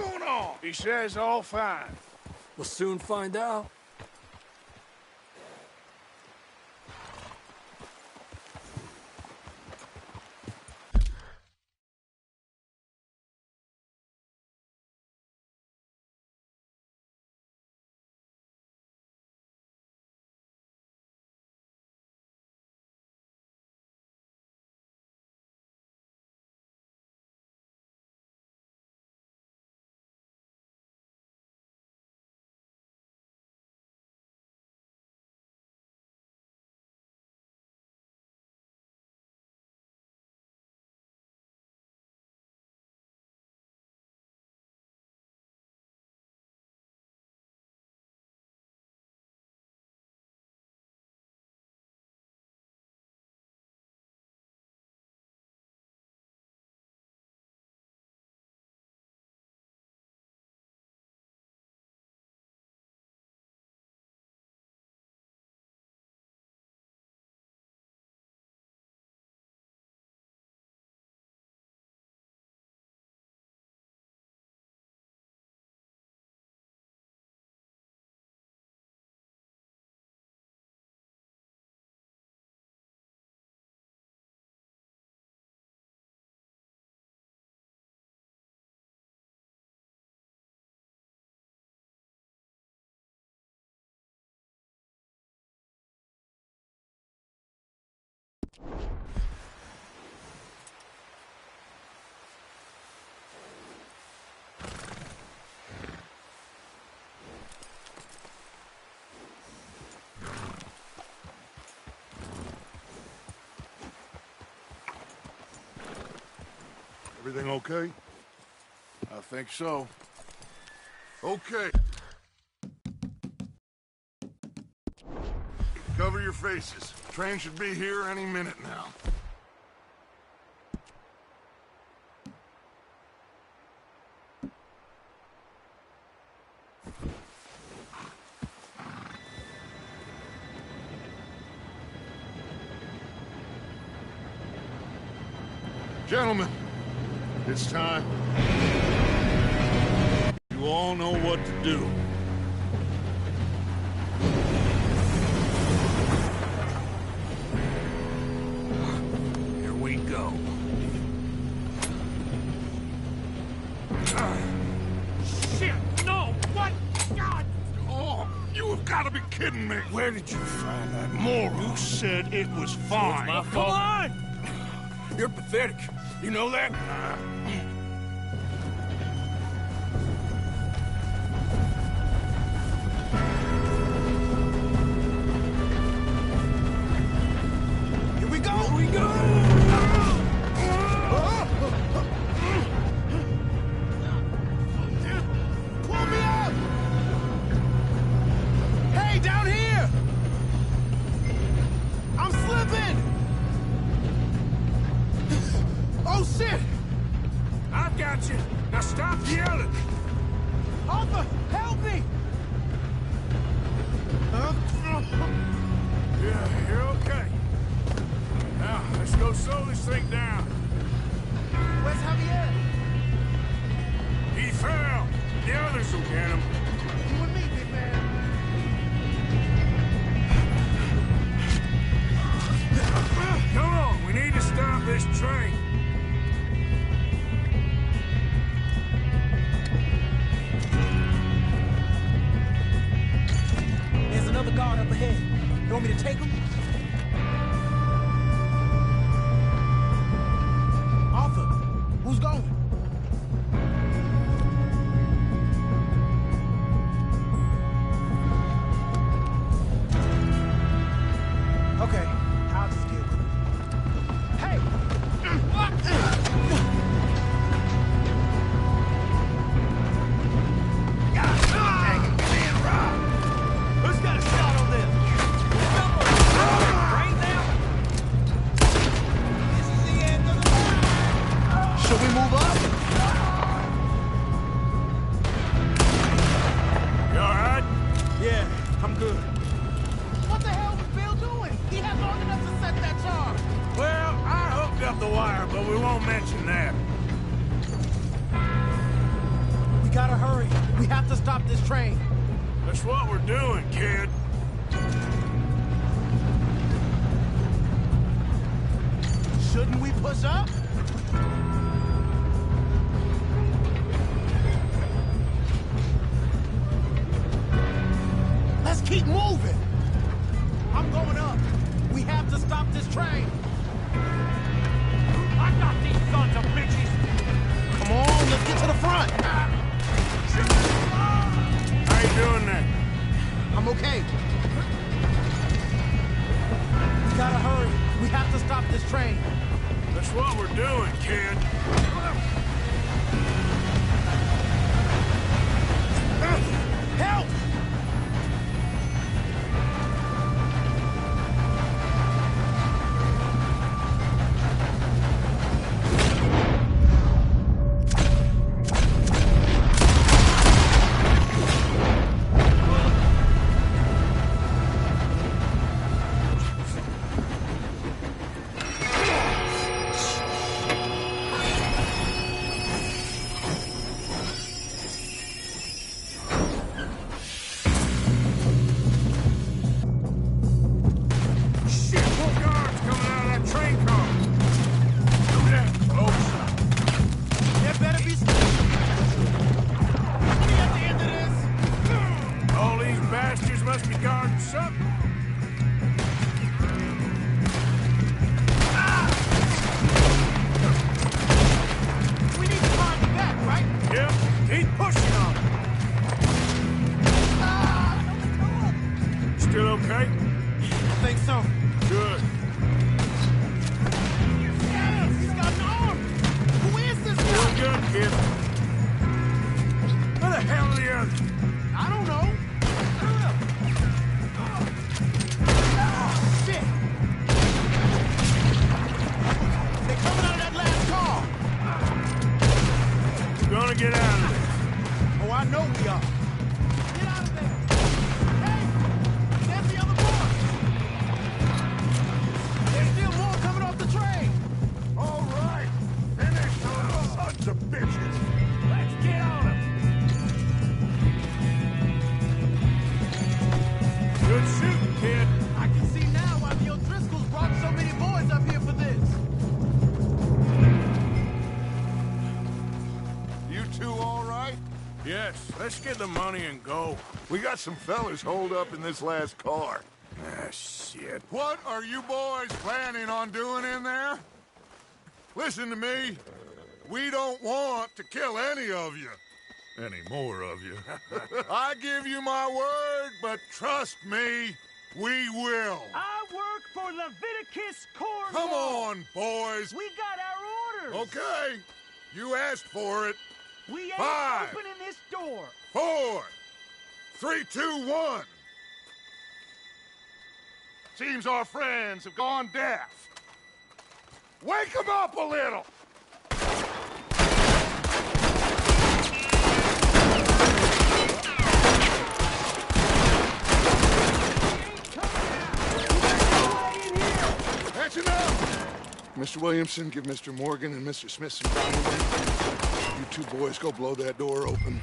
going on? He says all fine. We'll soon find out. Everything okay? I think so. Okay. Cover your faces. Train should be here any minute now. Gentlemen, it's time. You all know what to do. Here we go. Shit! No! What? God! Oh, you have got to be kidding me! Where did you find that moron? You said it was fine. My fault. Come on! You're pathetic. You know that? Here we go! Here we go! Pull me up! Hey, down here! I'm slipping! Oh, shit! I've got you. Now stop yelling. Arthur, help me! Yeah, you're okay. Now, let's go slow this thing down. Where's Javier? He fell. The others will get him. You and me, big man. Come on, we need to stop this train. There's another guard up ahead. You want me to take him? Arthur, who's going? Okay, I'll just deal with it. Hey! Who's got a shot on them? Right now? This is the end of the line. Should we move up? You all right? Yeah, I'm good. What the hell was Bill doing? He had long enough to set that charge. Well, I hooked up the wire, but we won't mention that. We gotta hurry. We have to stop this train. That's what we're doing, kid. Shouldn't we push up? Let's keep moving. I'm going up. We have to stop this train. I got these sons of bitches! Come on, let's get to the front. How you doing there? I'm okay. We gotta hurry. We have to stop this train. That's what we're doing, kid. Help! Let's get the money and go. We got some fellas holed up in this last car. Ah, shit. What are you boys planning on doing in there? Listen to me. We don't want to kill any of you. Any more of you. I give you my word, but trust me, we will. I work for Leviticus Corps. Come on, boys. We got our orders. Okay. You asked for it. We ain't 5, opening this door. 4, 3, 2, 1. Seems our friends have gone deaf. Wake them up a little. That's enough. Mr. Williamson, give Mr. Morgan and Mr. Smith some time. You two boys go blow that door open.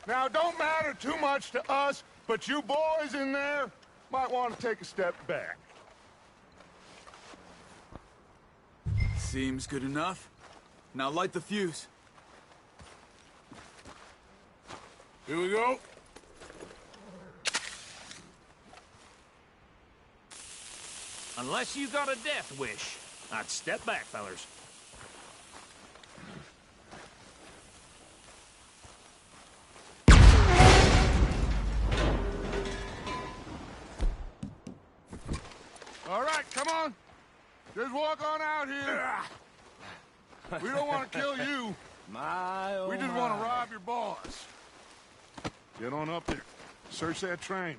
Now, it don't matter too much to us, but you boys in there might want to take a step back. Seems good enough. Now light the fuse. Here we go. Unless you got a death wish, I'd step back, fellers. All right, come on. Just walk on out here. We don't want to kill you. We just want to rob your boss. Get on up there. Search that train.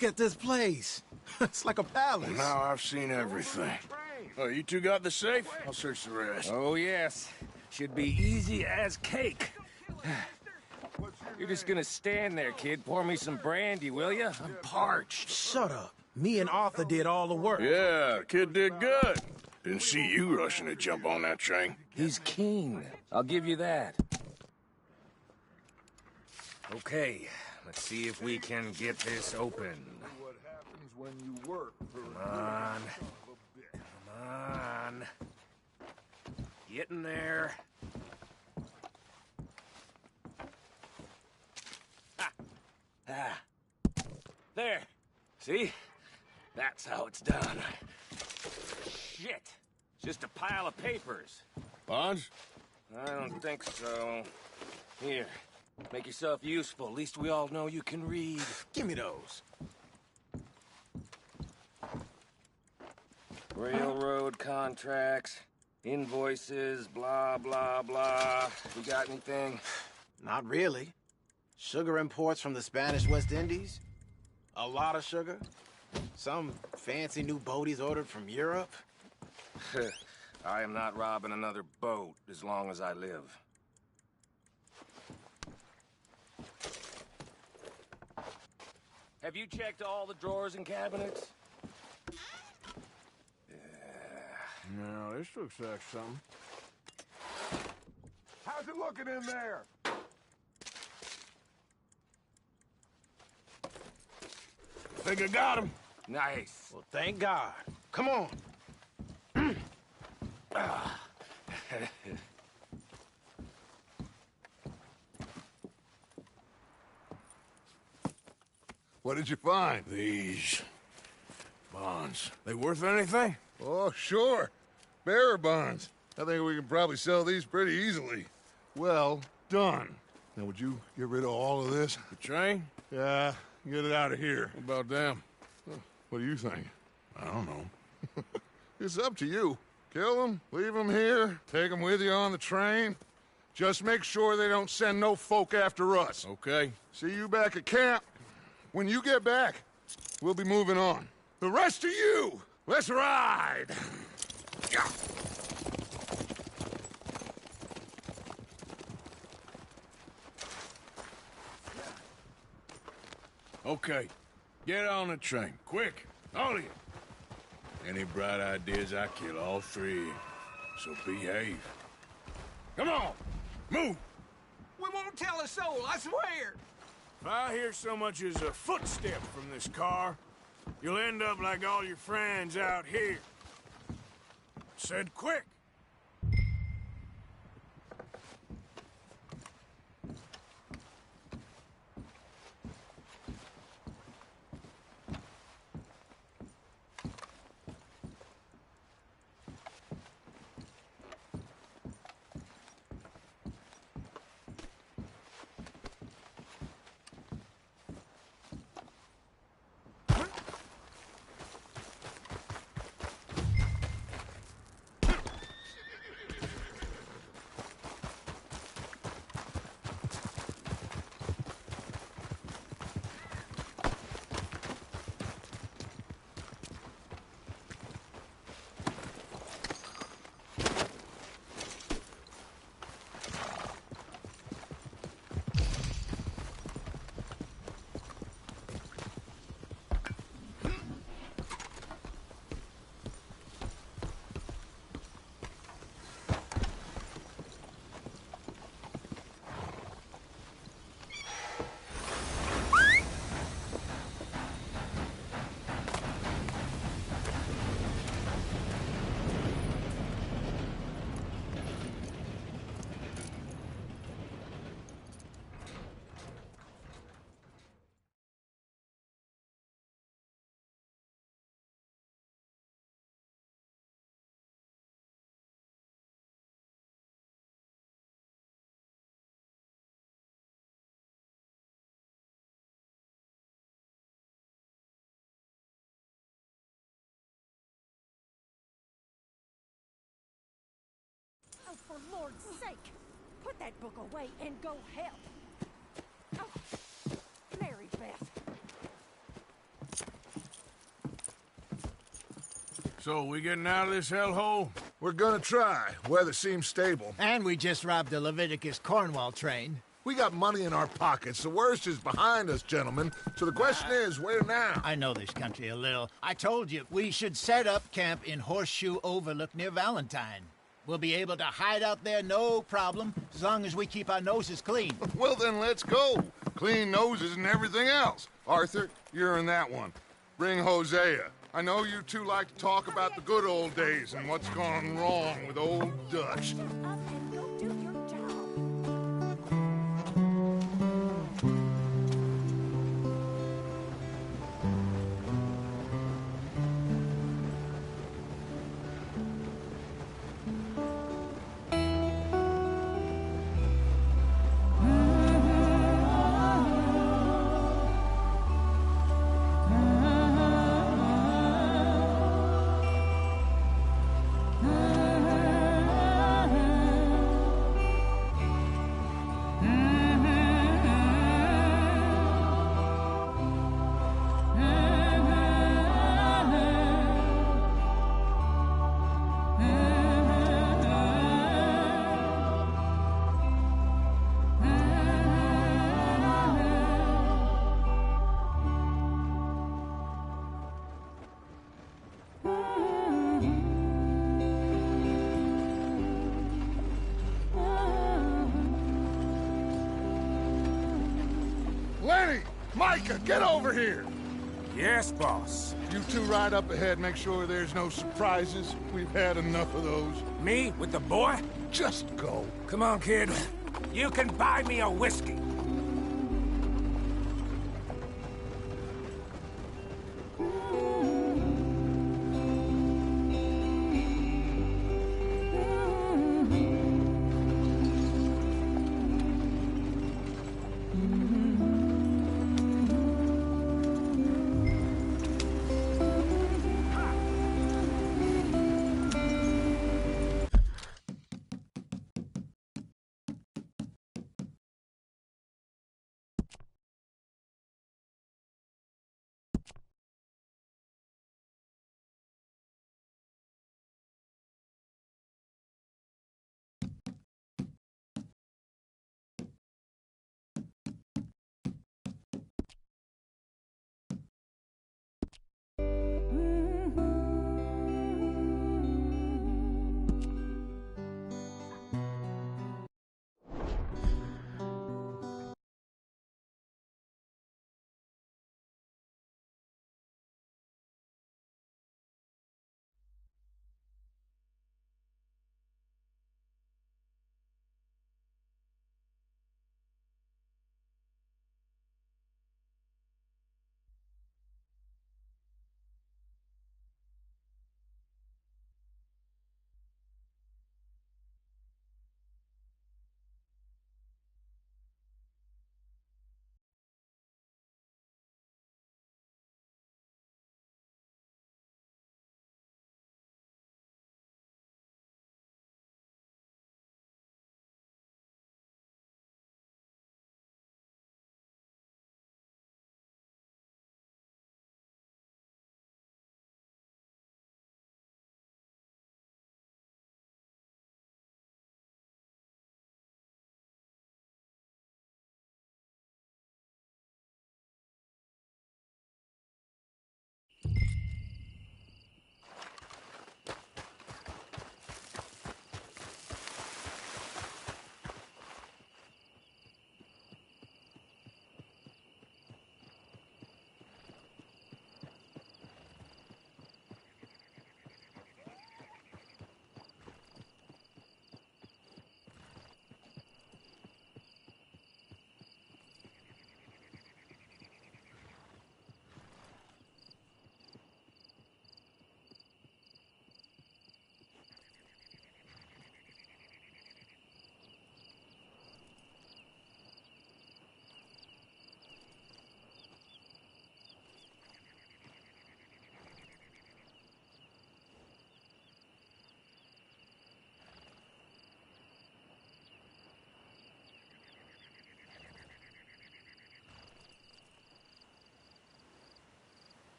Look at this place. It's like a palace. Now I've seen everything. Oh, you two got the safe? I'll search the rest. Oh, yes. Should be easy as cake. You're just gonna stand there, kid. Pour me some brandy, will you? I'm parched. Shut up. Me and Arthur did all the work. Yeah, kid did good. Didn't see you rushing to jump on that train. He's keen. I'll give you that. Okay, let's see if we can get this open. What happens when you work for Come on. Come on. Get in there. Ah. There. See? That's how it's done. Shit. Just a pile of papers. Bonds? I don't think so. Here. Make yourself useful. At least we all know you can read. Give me those. Railroad contracts, invoices, blah, blah, blah. You got anything? Not really. Sugar imports from the Spanish West Indies. A lot of sugar. Some fancy new boat he's ordered from Europe. I am not robbing another boat as long as I live. Have you checked all the drawers and cabinets? No, this looks like something. How's it looking in there? Think I got him. Nice. Well, thank God. Come on. What did you find? These bonds. They worth anything? Oh, sure. Bearer bonds. I think we can probably sell these pretty easily. Well done. Now, would you get rid of all of this? The train? Yeah, get it out of here. What about them? What do you think? I don't know. It's up to you. Kill them, leave them here, take them with you on the train. Just make sure they don't send no folk after us. Okay. See you back at camp. When you get back, we'll be moving on. The rest of you, let's ride! Yeah. Okay. Get on the train. Quick. All of you. Any bright ideas, I kill all three. So behave. Come on. Move. We won't tell a soul, I swear. If I hear so much as a footstep from this car, you'll end up like all your friends out here. Said quick. Oh, for Lord's sake! Put that book away and go help! Oh, Mary Beth. So, we getting out of this hellhole? We're gonna try. Weather seems stable. And we just robbed the Leviticus Cornwall train. We got money in our pockets. The worst is behind us, gentlemen. So the question is, where now? I know this country a little. I told you, we should set up camp in Horseshoe Overlook near Valentine. We'll be able to hide out there no problem, as long as we keep our noses clean. Well, then let's go. Clean noses and everything else. Arthur, you're in that one. Bring Hosea. I know you two like to talk about the good old days and what's gone wrong with old Dutch. Lenny! Micah, get over here! Yes, boss. You two ride up ahead, make sure there's no surprises. We've had enough of those. Me with the boy? Just go. Come on, kid. You can buy me a whiskey.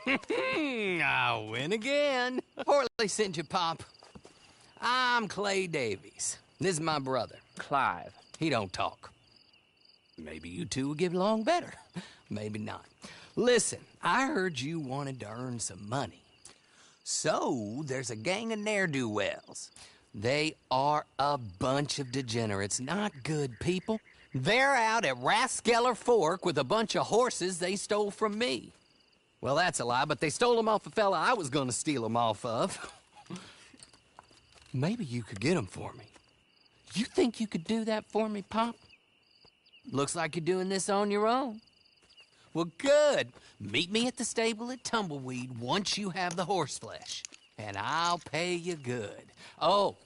I'll win again. Horley sent you, Pop. I'm Clay Davies. This is my brother, Clive. He don't talk. Maybe you two will get along better. Maybe not. Listen, I heard you wanted to earn some money. So, there's a gang of ne'er-do-wells. They are a bunch of degenerates, not good people. They're out at Raskeller Fork with a bunch of horses they stole from me. Well, that's a lie, but they stole them off a fella I was gonna steal them off of. Maybe you could get them for me. You think you could do that for me, Pop? Looks like you're doing this on your own. Well, good. Meet me at the stable at Tumbleweed once you have the horse flesh, and I'll pay you good. Oh,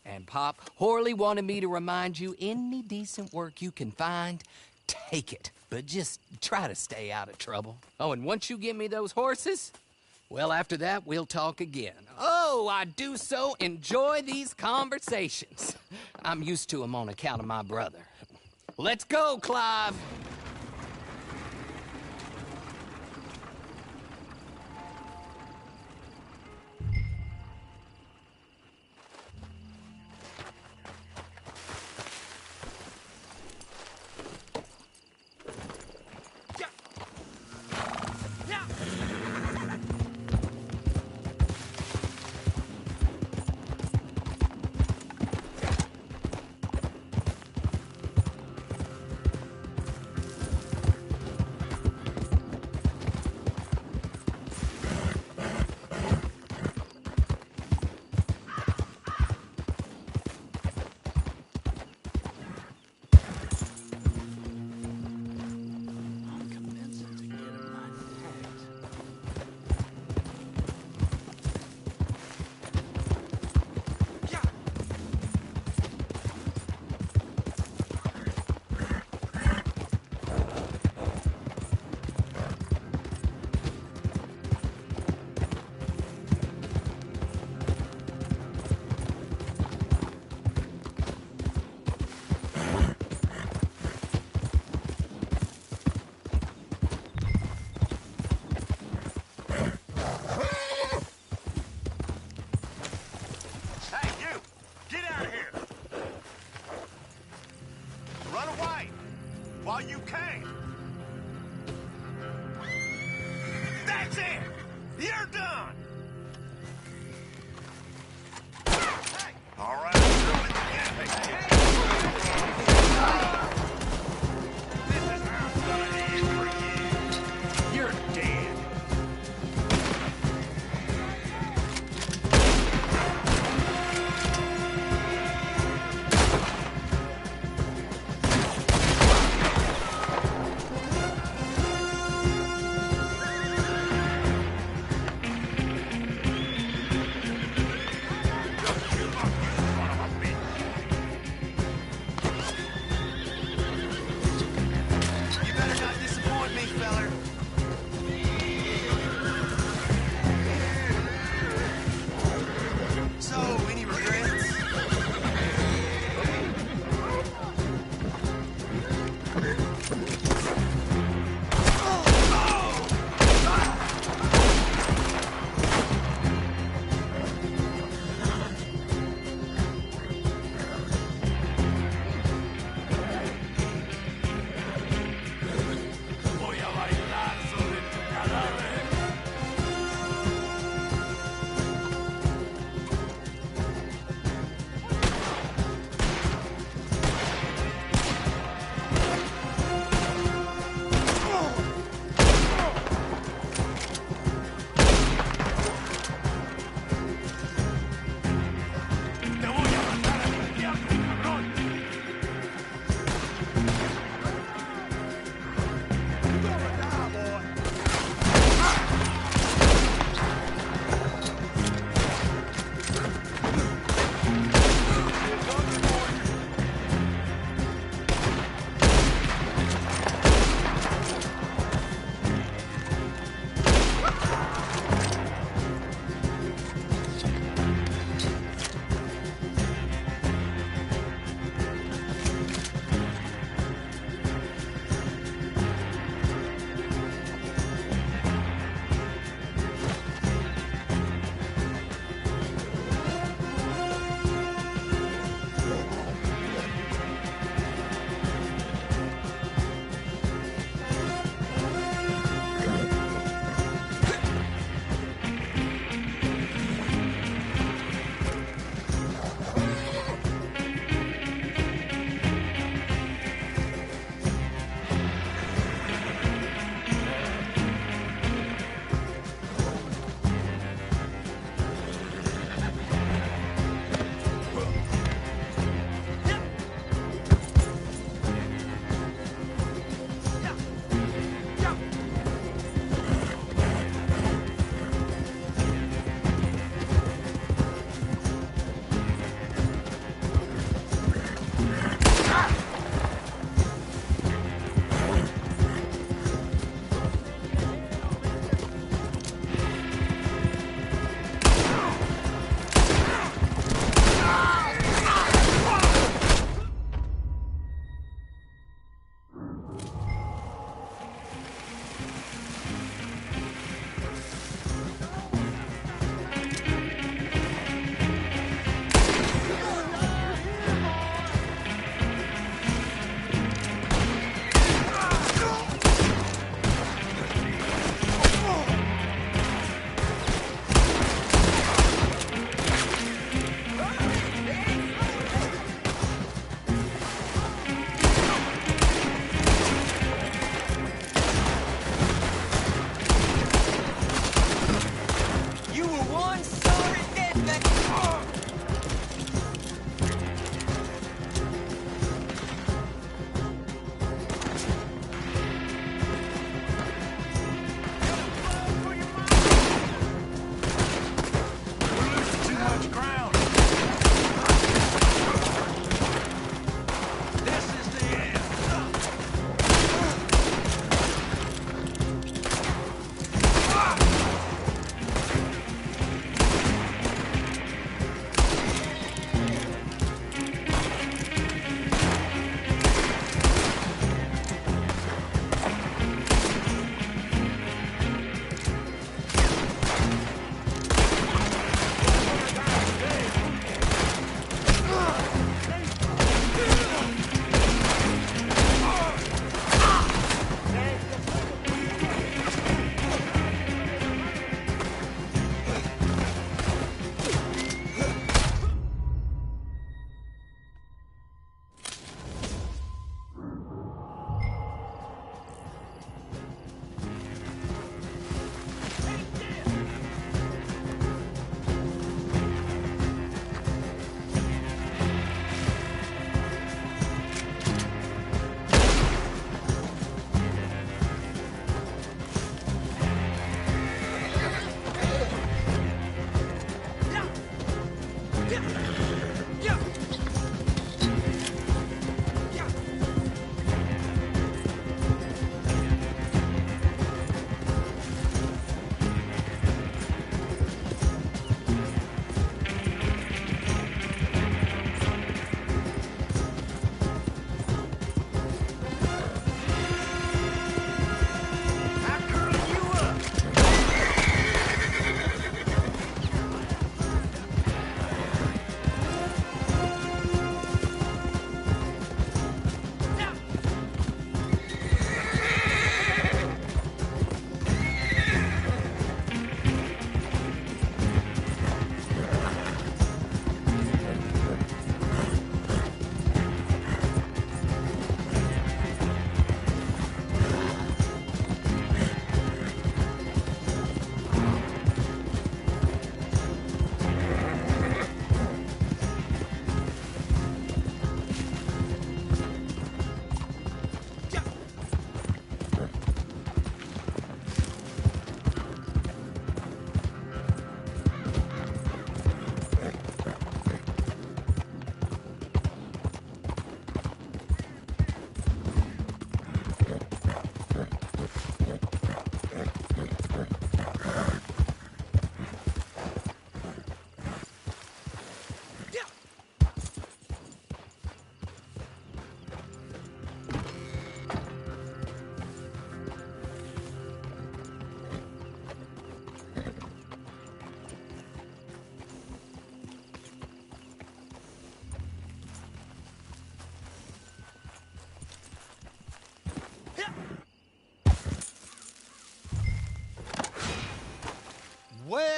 and Pop, Horley wanted me to remind you, any decent work you can find, take it. But just try to stay out of trouble. Oh, and once you give me those horses, well, after that, we'll talk again. Oh, I do so enjoy these conversations. I'm used to them on account of my brother. Let's go, Clive.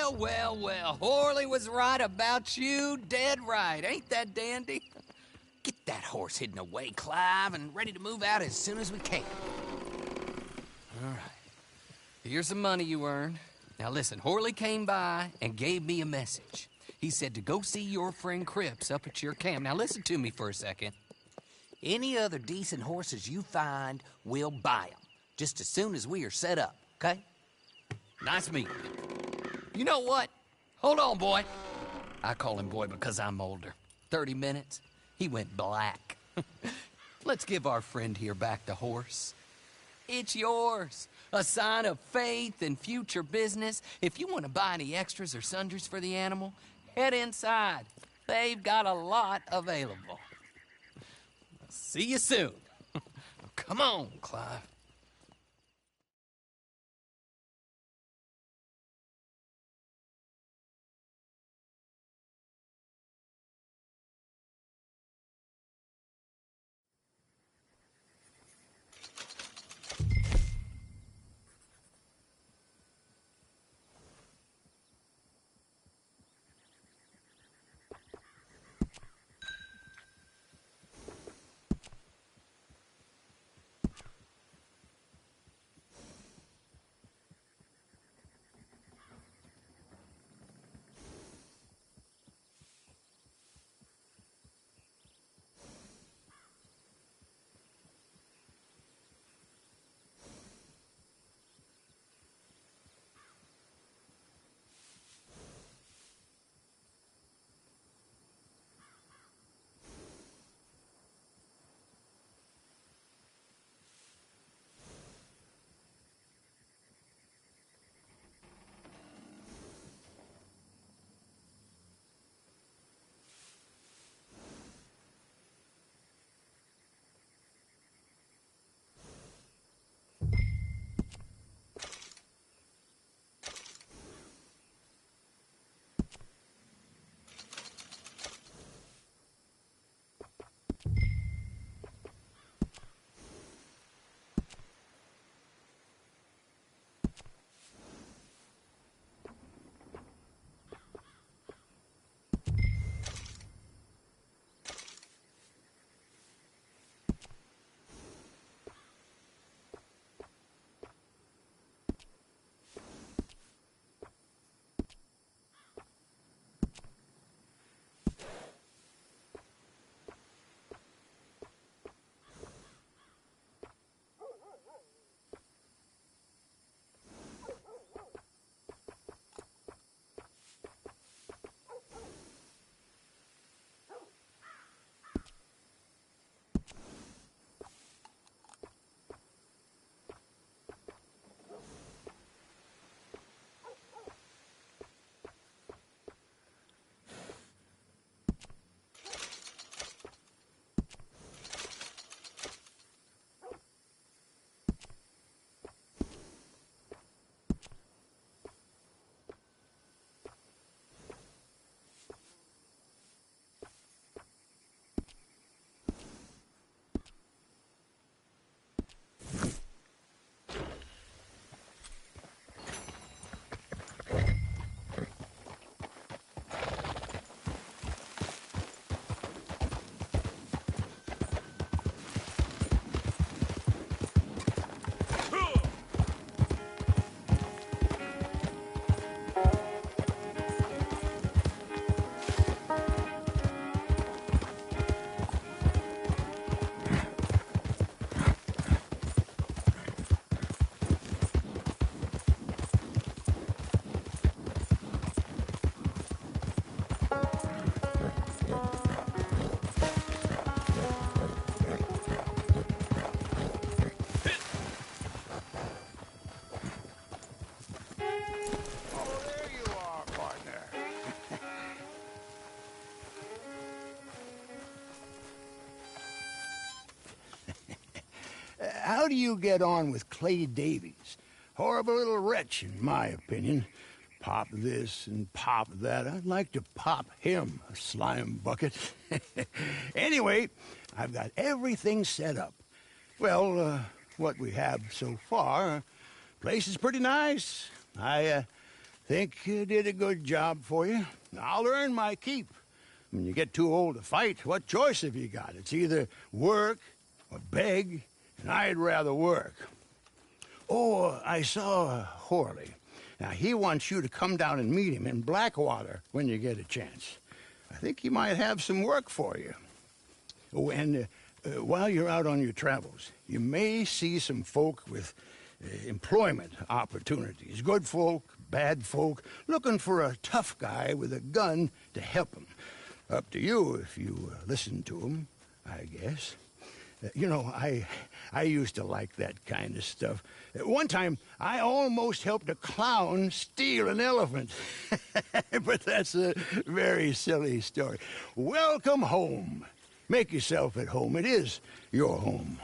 Well, well, well. Horley was right about you. Dead right. Ain't that dandy? Get that horse hidden away, Clive, and ready to move out as soon as we can. All right. Here's the money you earned. Now listen, Horley came by and gave me a message. He said to go see your friend Cripps up at your camp. Now listen to me for a second. Any other decent horses you find, we'll buy them. Just as soon as we are set up, okay? Nice meeting you. You know what? Hold on, boy. I call him boy because I'm older. 30 minutes, he went black. Let's give our friend here back the horse. It's yours. A sign of faith and future business. If you want to buy any extras or sundries for the animal, head inside. They've got a lot available. See you soon. Come on, Clive. How do you get on with Clay Davies? Horrible little wretch, in my opinion. Pop this and pop that. I'd like to pop him, a slime bucket. Anyway, I've got everything set up. Well, what we have so far, place is pretty nice. I Think you did a good job for you. I'll earn my keep. When you get too old to fight, what choice have you got? It's either work or beg, and I'd rather work. Oh, I saw Horley. Now, he wants you to come down and meet him in Blackwater when you get a chance. I think he might have some work for you. Oh, and while you're out on your travels, you may see some folk with employment opportunities. Good folk, bad folk, looking for a tough guy with a gun to help them. Up to you if you listen to them, I guess. You know, I used to like that kind of stuff. One time, I almost helped a clown steal an elephant. But that's a very silly story. Welcome home. Make yourself at home. It is your home.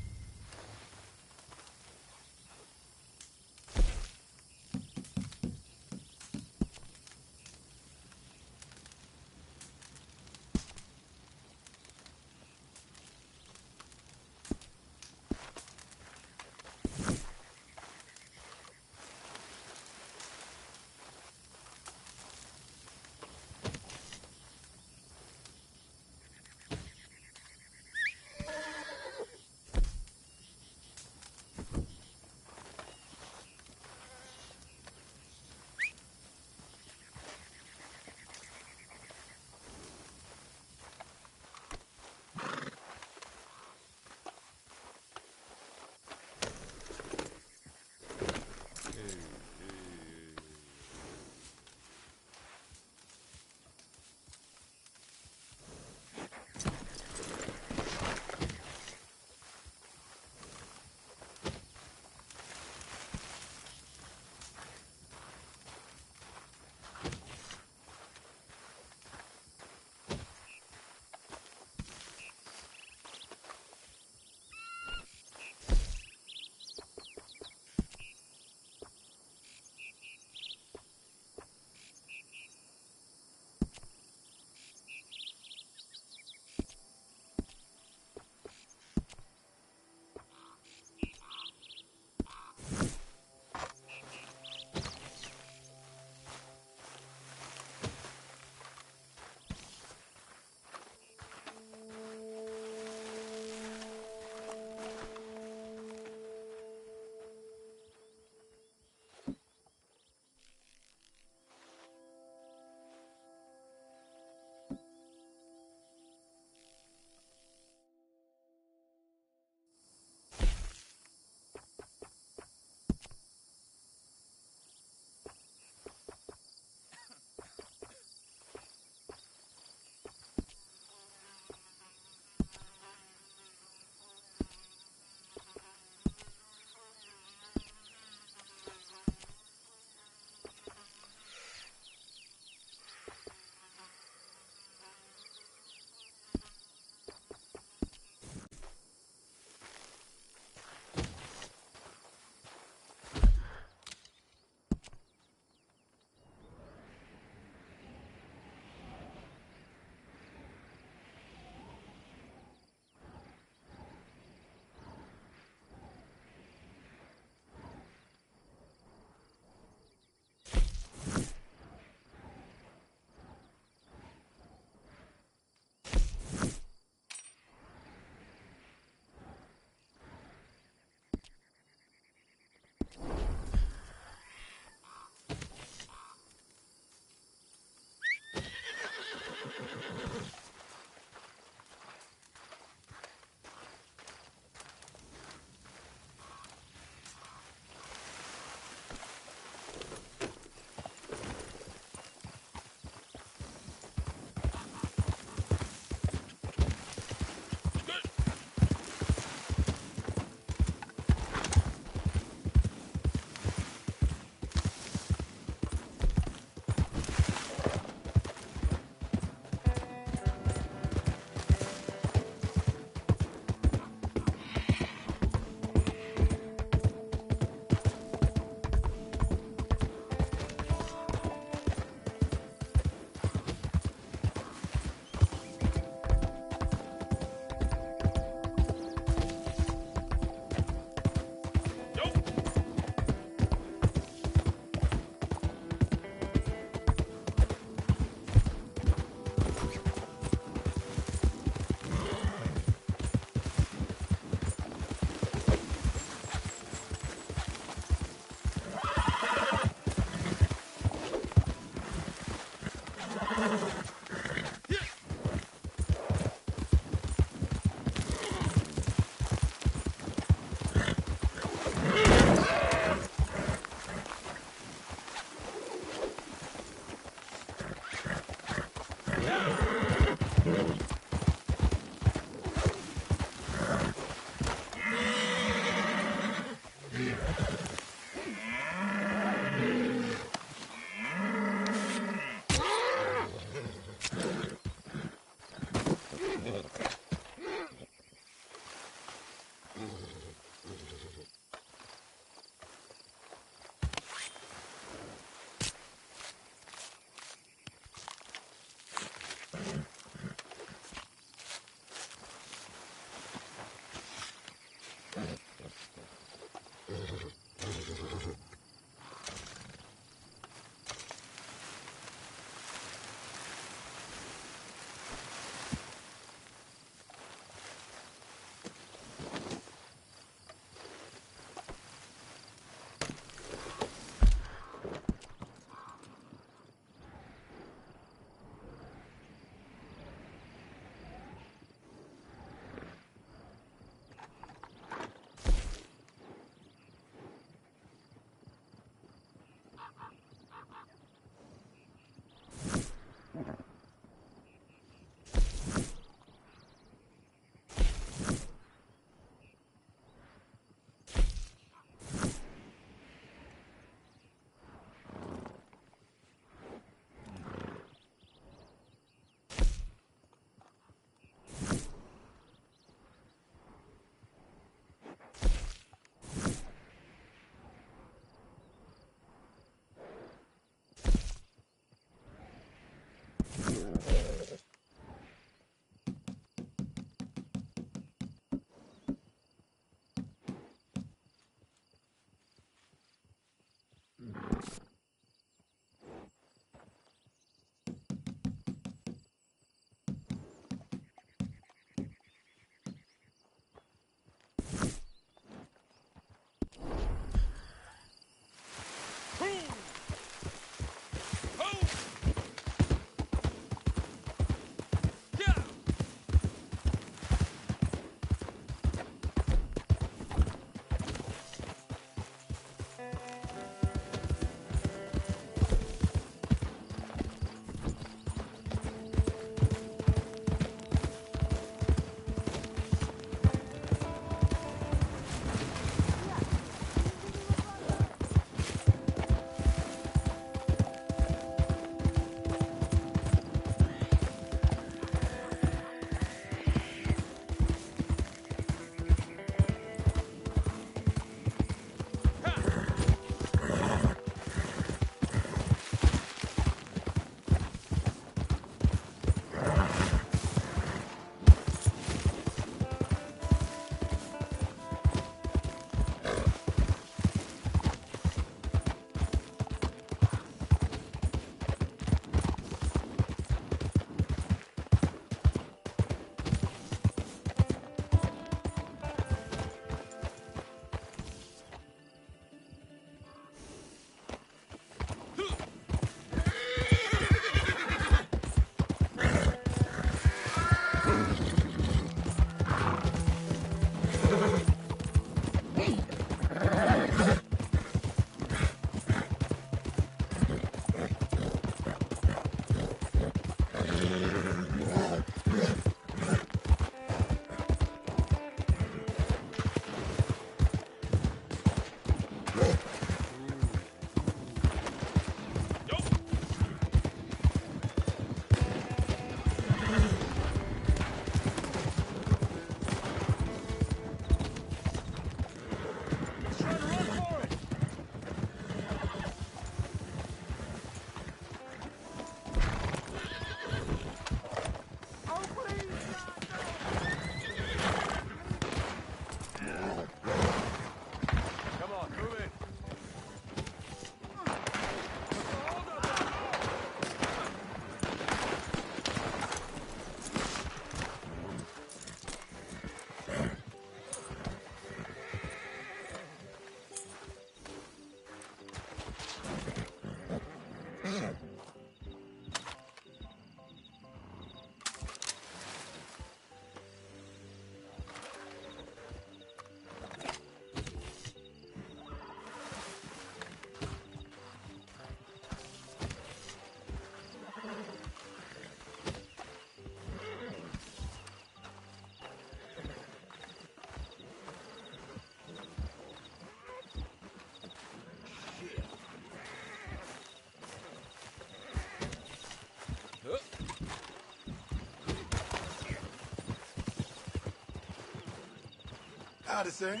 Howdy, sir.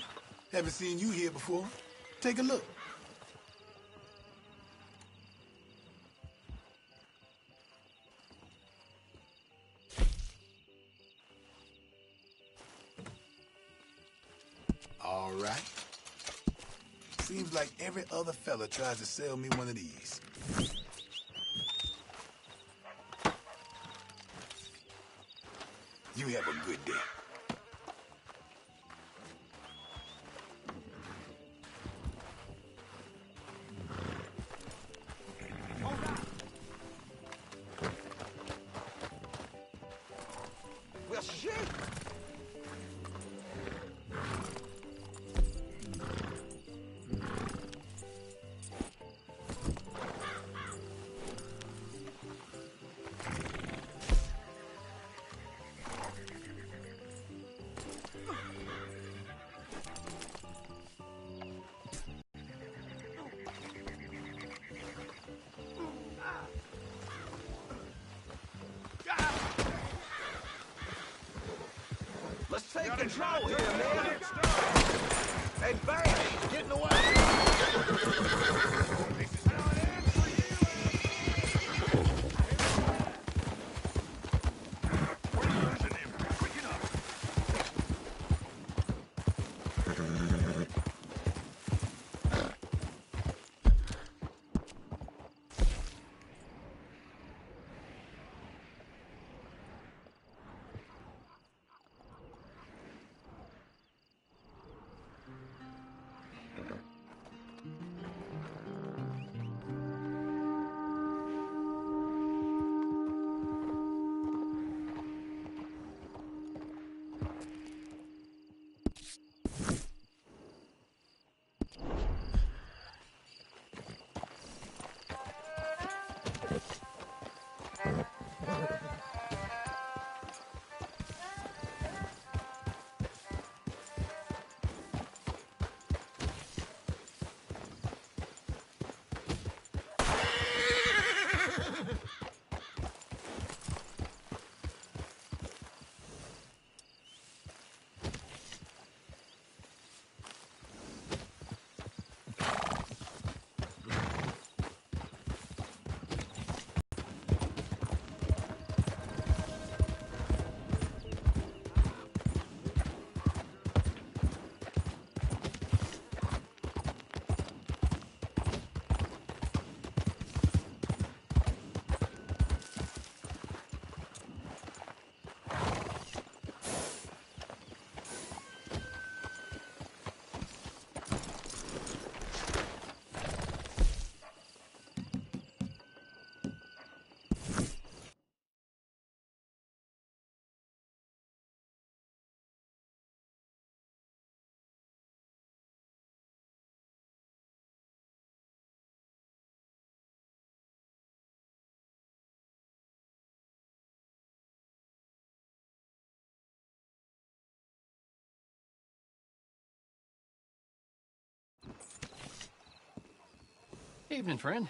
Haven't seen you here before. Take a look. All right. Seems like every other fella tries to sell me one of these. You have a good day. Well, shit! Let's take control here, man! Hey, Barry, get in the way! Evening, friend.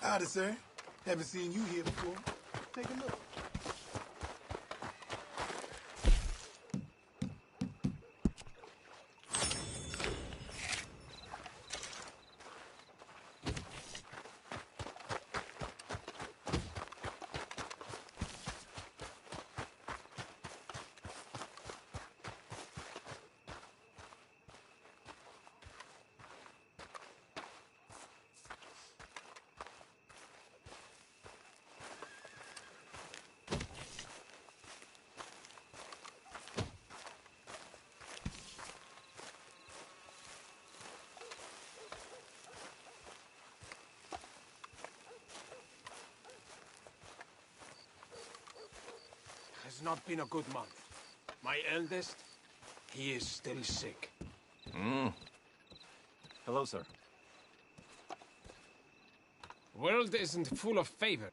Howdy, sir. Haven't seen you here before. Take a look. not been a good month. My eldest, he is still sick. Hello, sir. World isn't full of favor.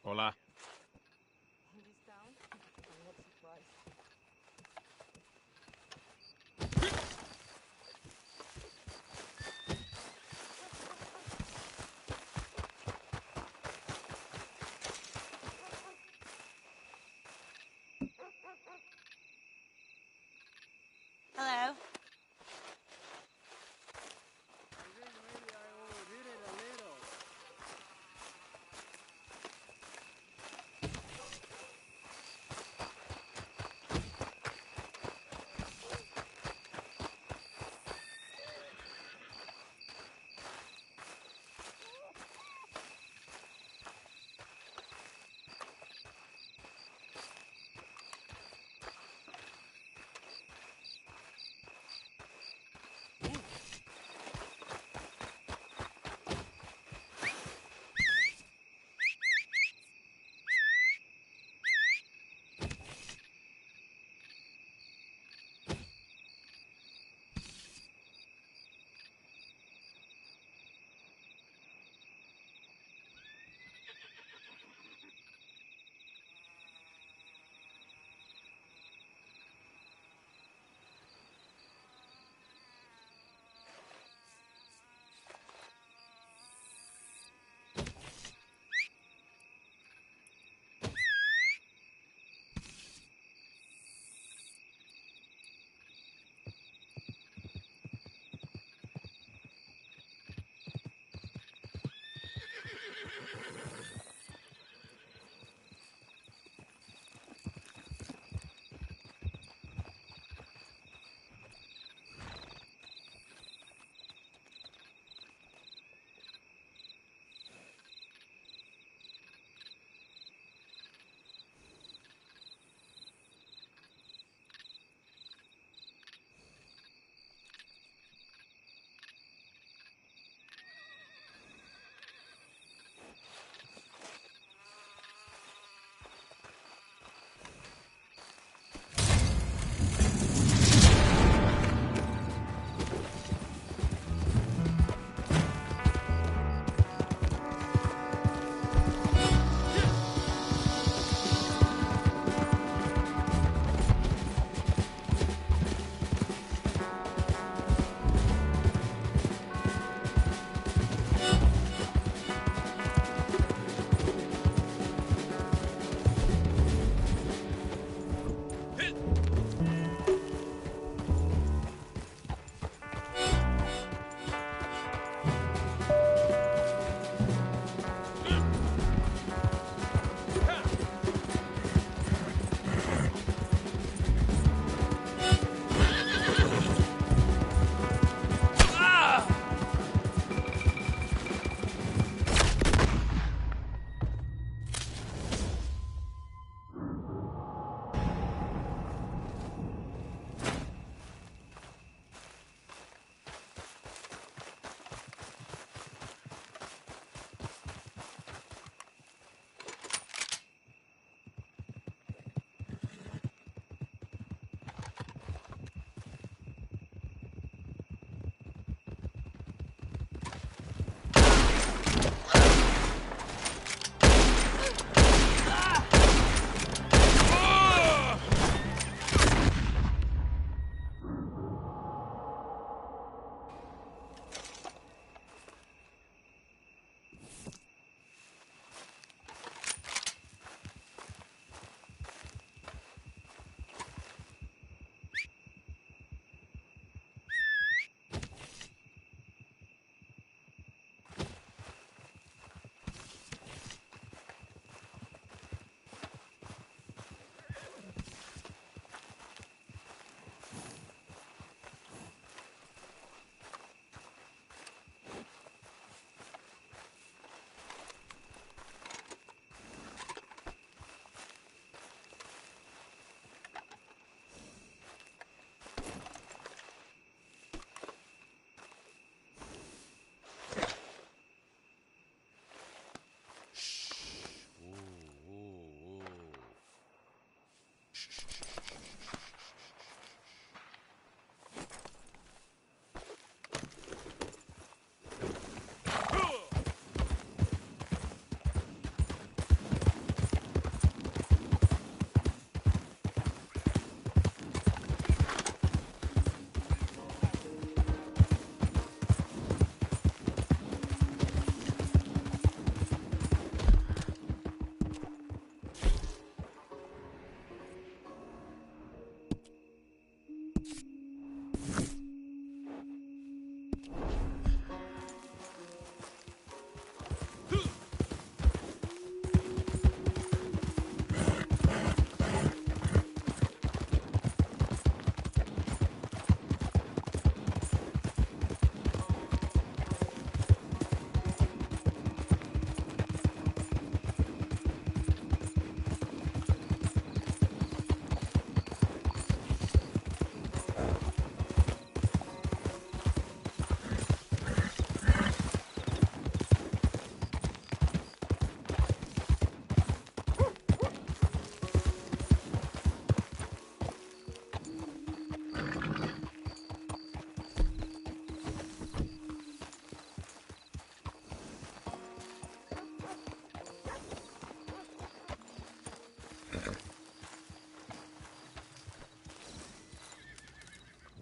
Hola. Hello?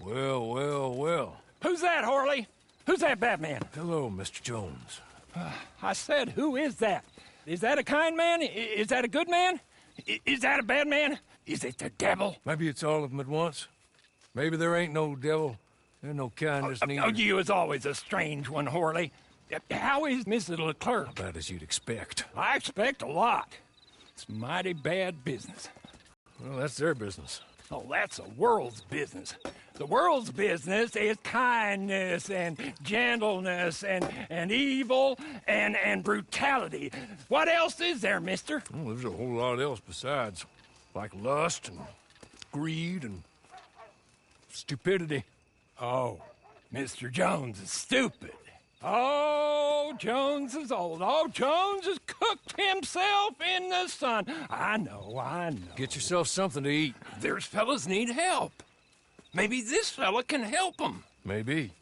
Well. Who's that, Horley? Who's that Batman? Hello, Mr. Jones. I said, who is that? Is that a kind man? Is that a good man? Is that a bad man? Is it the devil? Maybe it's all of them at once. Maybe there ain't no devil. There's no kindness neither. You is always a strange one, Horley. How is Mrs. Leclerc? About as you'd expect. I expect a lot. It's mighty bad business. Well, that's their business. Oh, that's the world's business. The world's business is kindness and gentleness and evil and brutality. What else is there, mister? Well, there's a whole lot else besides. Like lust and greed and stupidity. Oh, Mr. Jones is stupid. Oh, Jones is old. Oh, Jones has cooked himself in the sun. I know. Get yourself something to eat. There's fellas need help. Maybe this fella can help them. Maybe.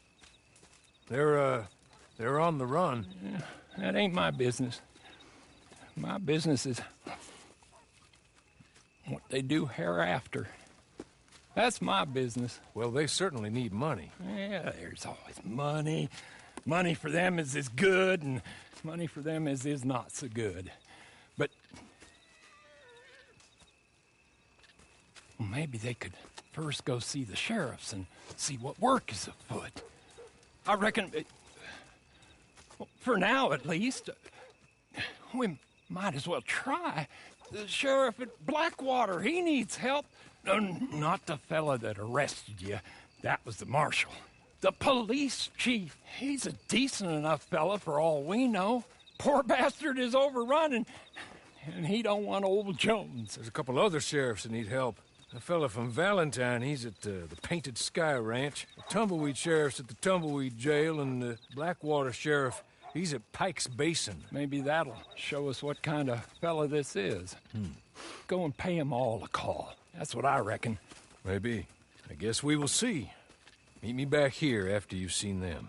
They're on the run. That ain't my business. My business is what they do hereafter. That's my business. Well, they certainly need money. Yeah, there's always money. Money for them is good, and money for them is not so good. But well, maybe they could first go see the sheriffs and see what work is afoot. I reckon, for now at least, we might as well try. The sheriff at Blackwater, he needs help. Not the fella that arrested you. That was the marshal. The police chief, he's a decent enough fella for all we know. Poor bastard is overrun, and he don't want old Jones. There's a couple other sheriffs that need help. A fella from Valentine, he's at the Painted Sky Ranch. The Tumbleweed sheriff's at the Tumbleweed Jail, and the Blackwater sheriff, he's at Pike's Basin. Maybe that'll show us what kind of fella this is. Go and pay them all a call. That's what I reckon. Maybe. I guess we will see. Meet me back here after you've seen them.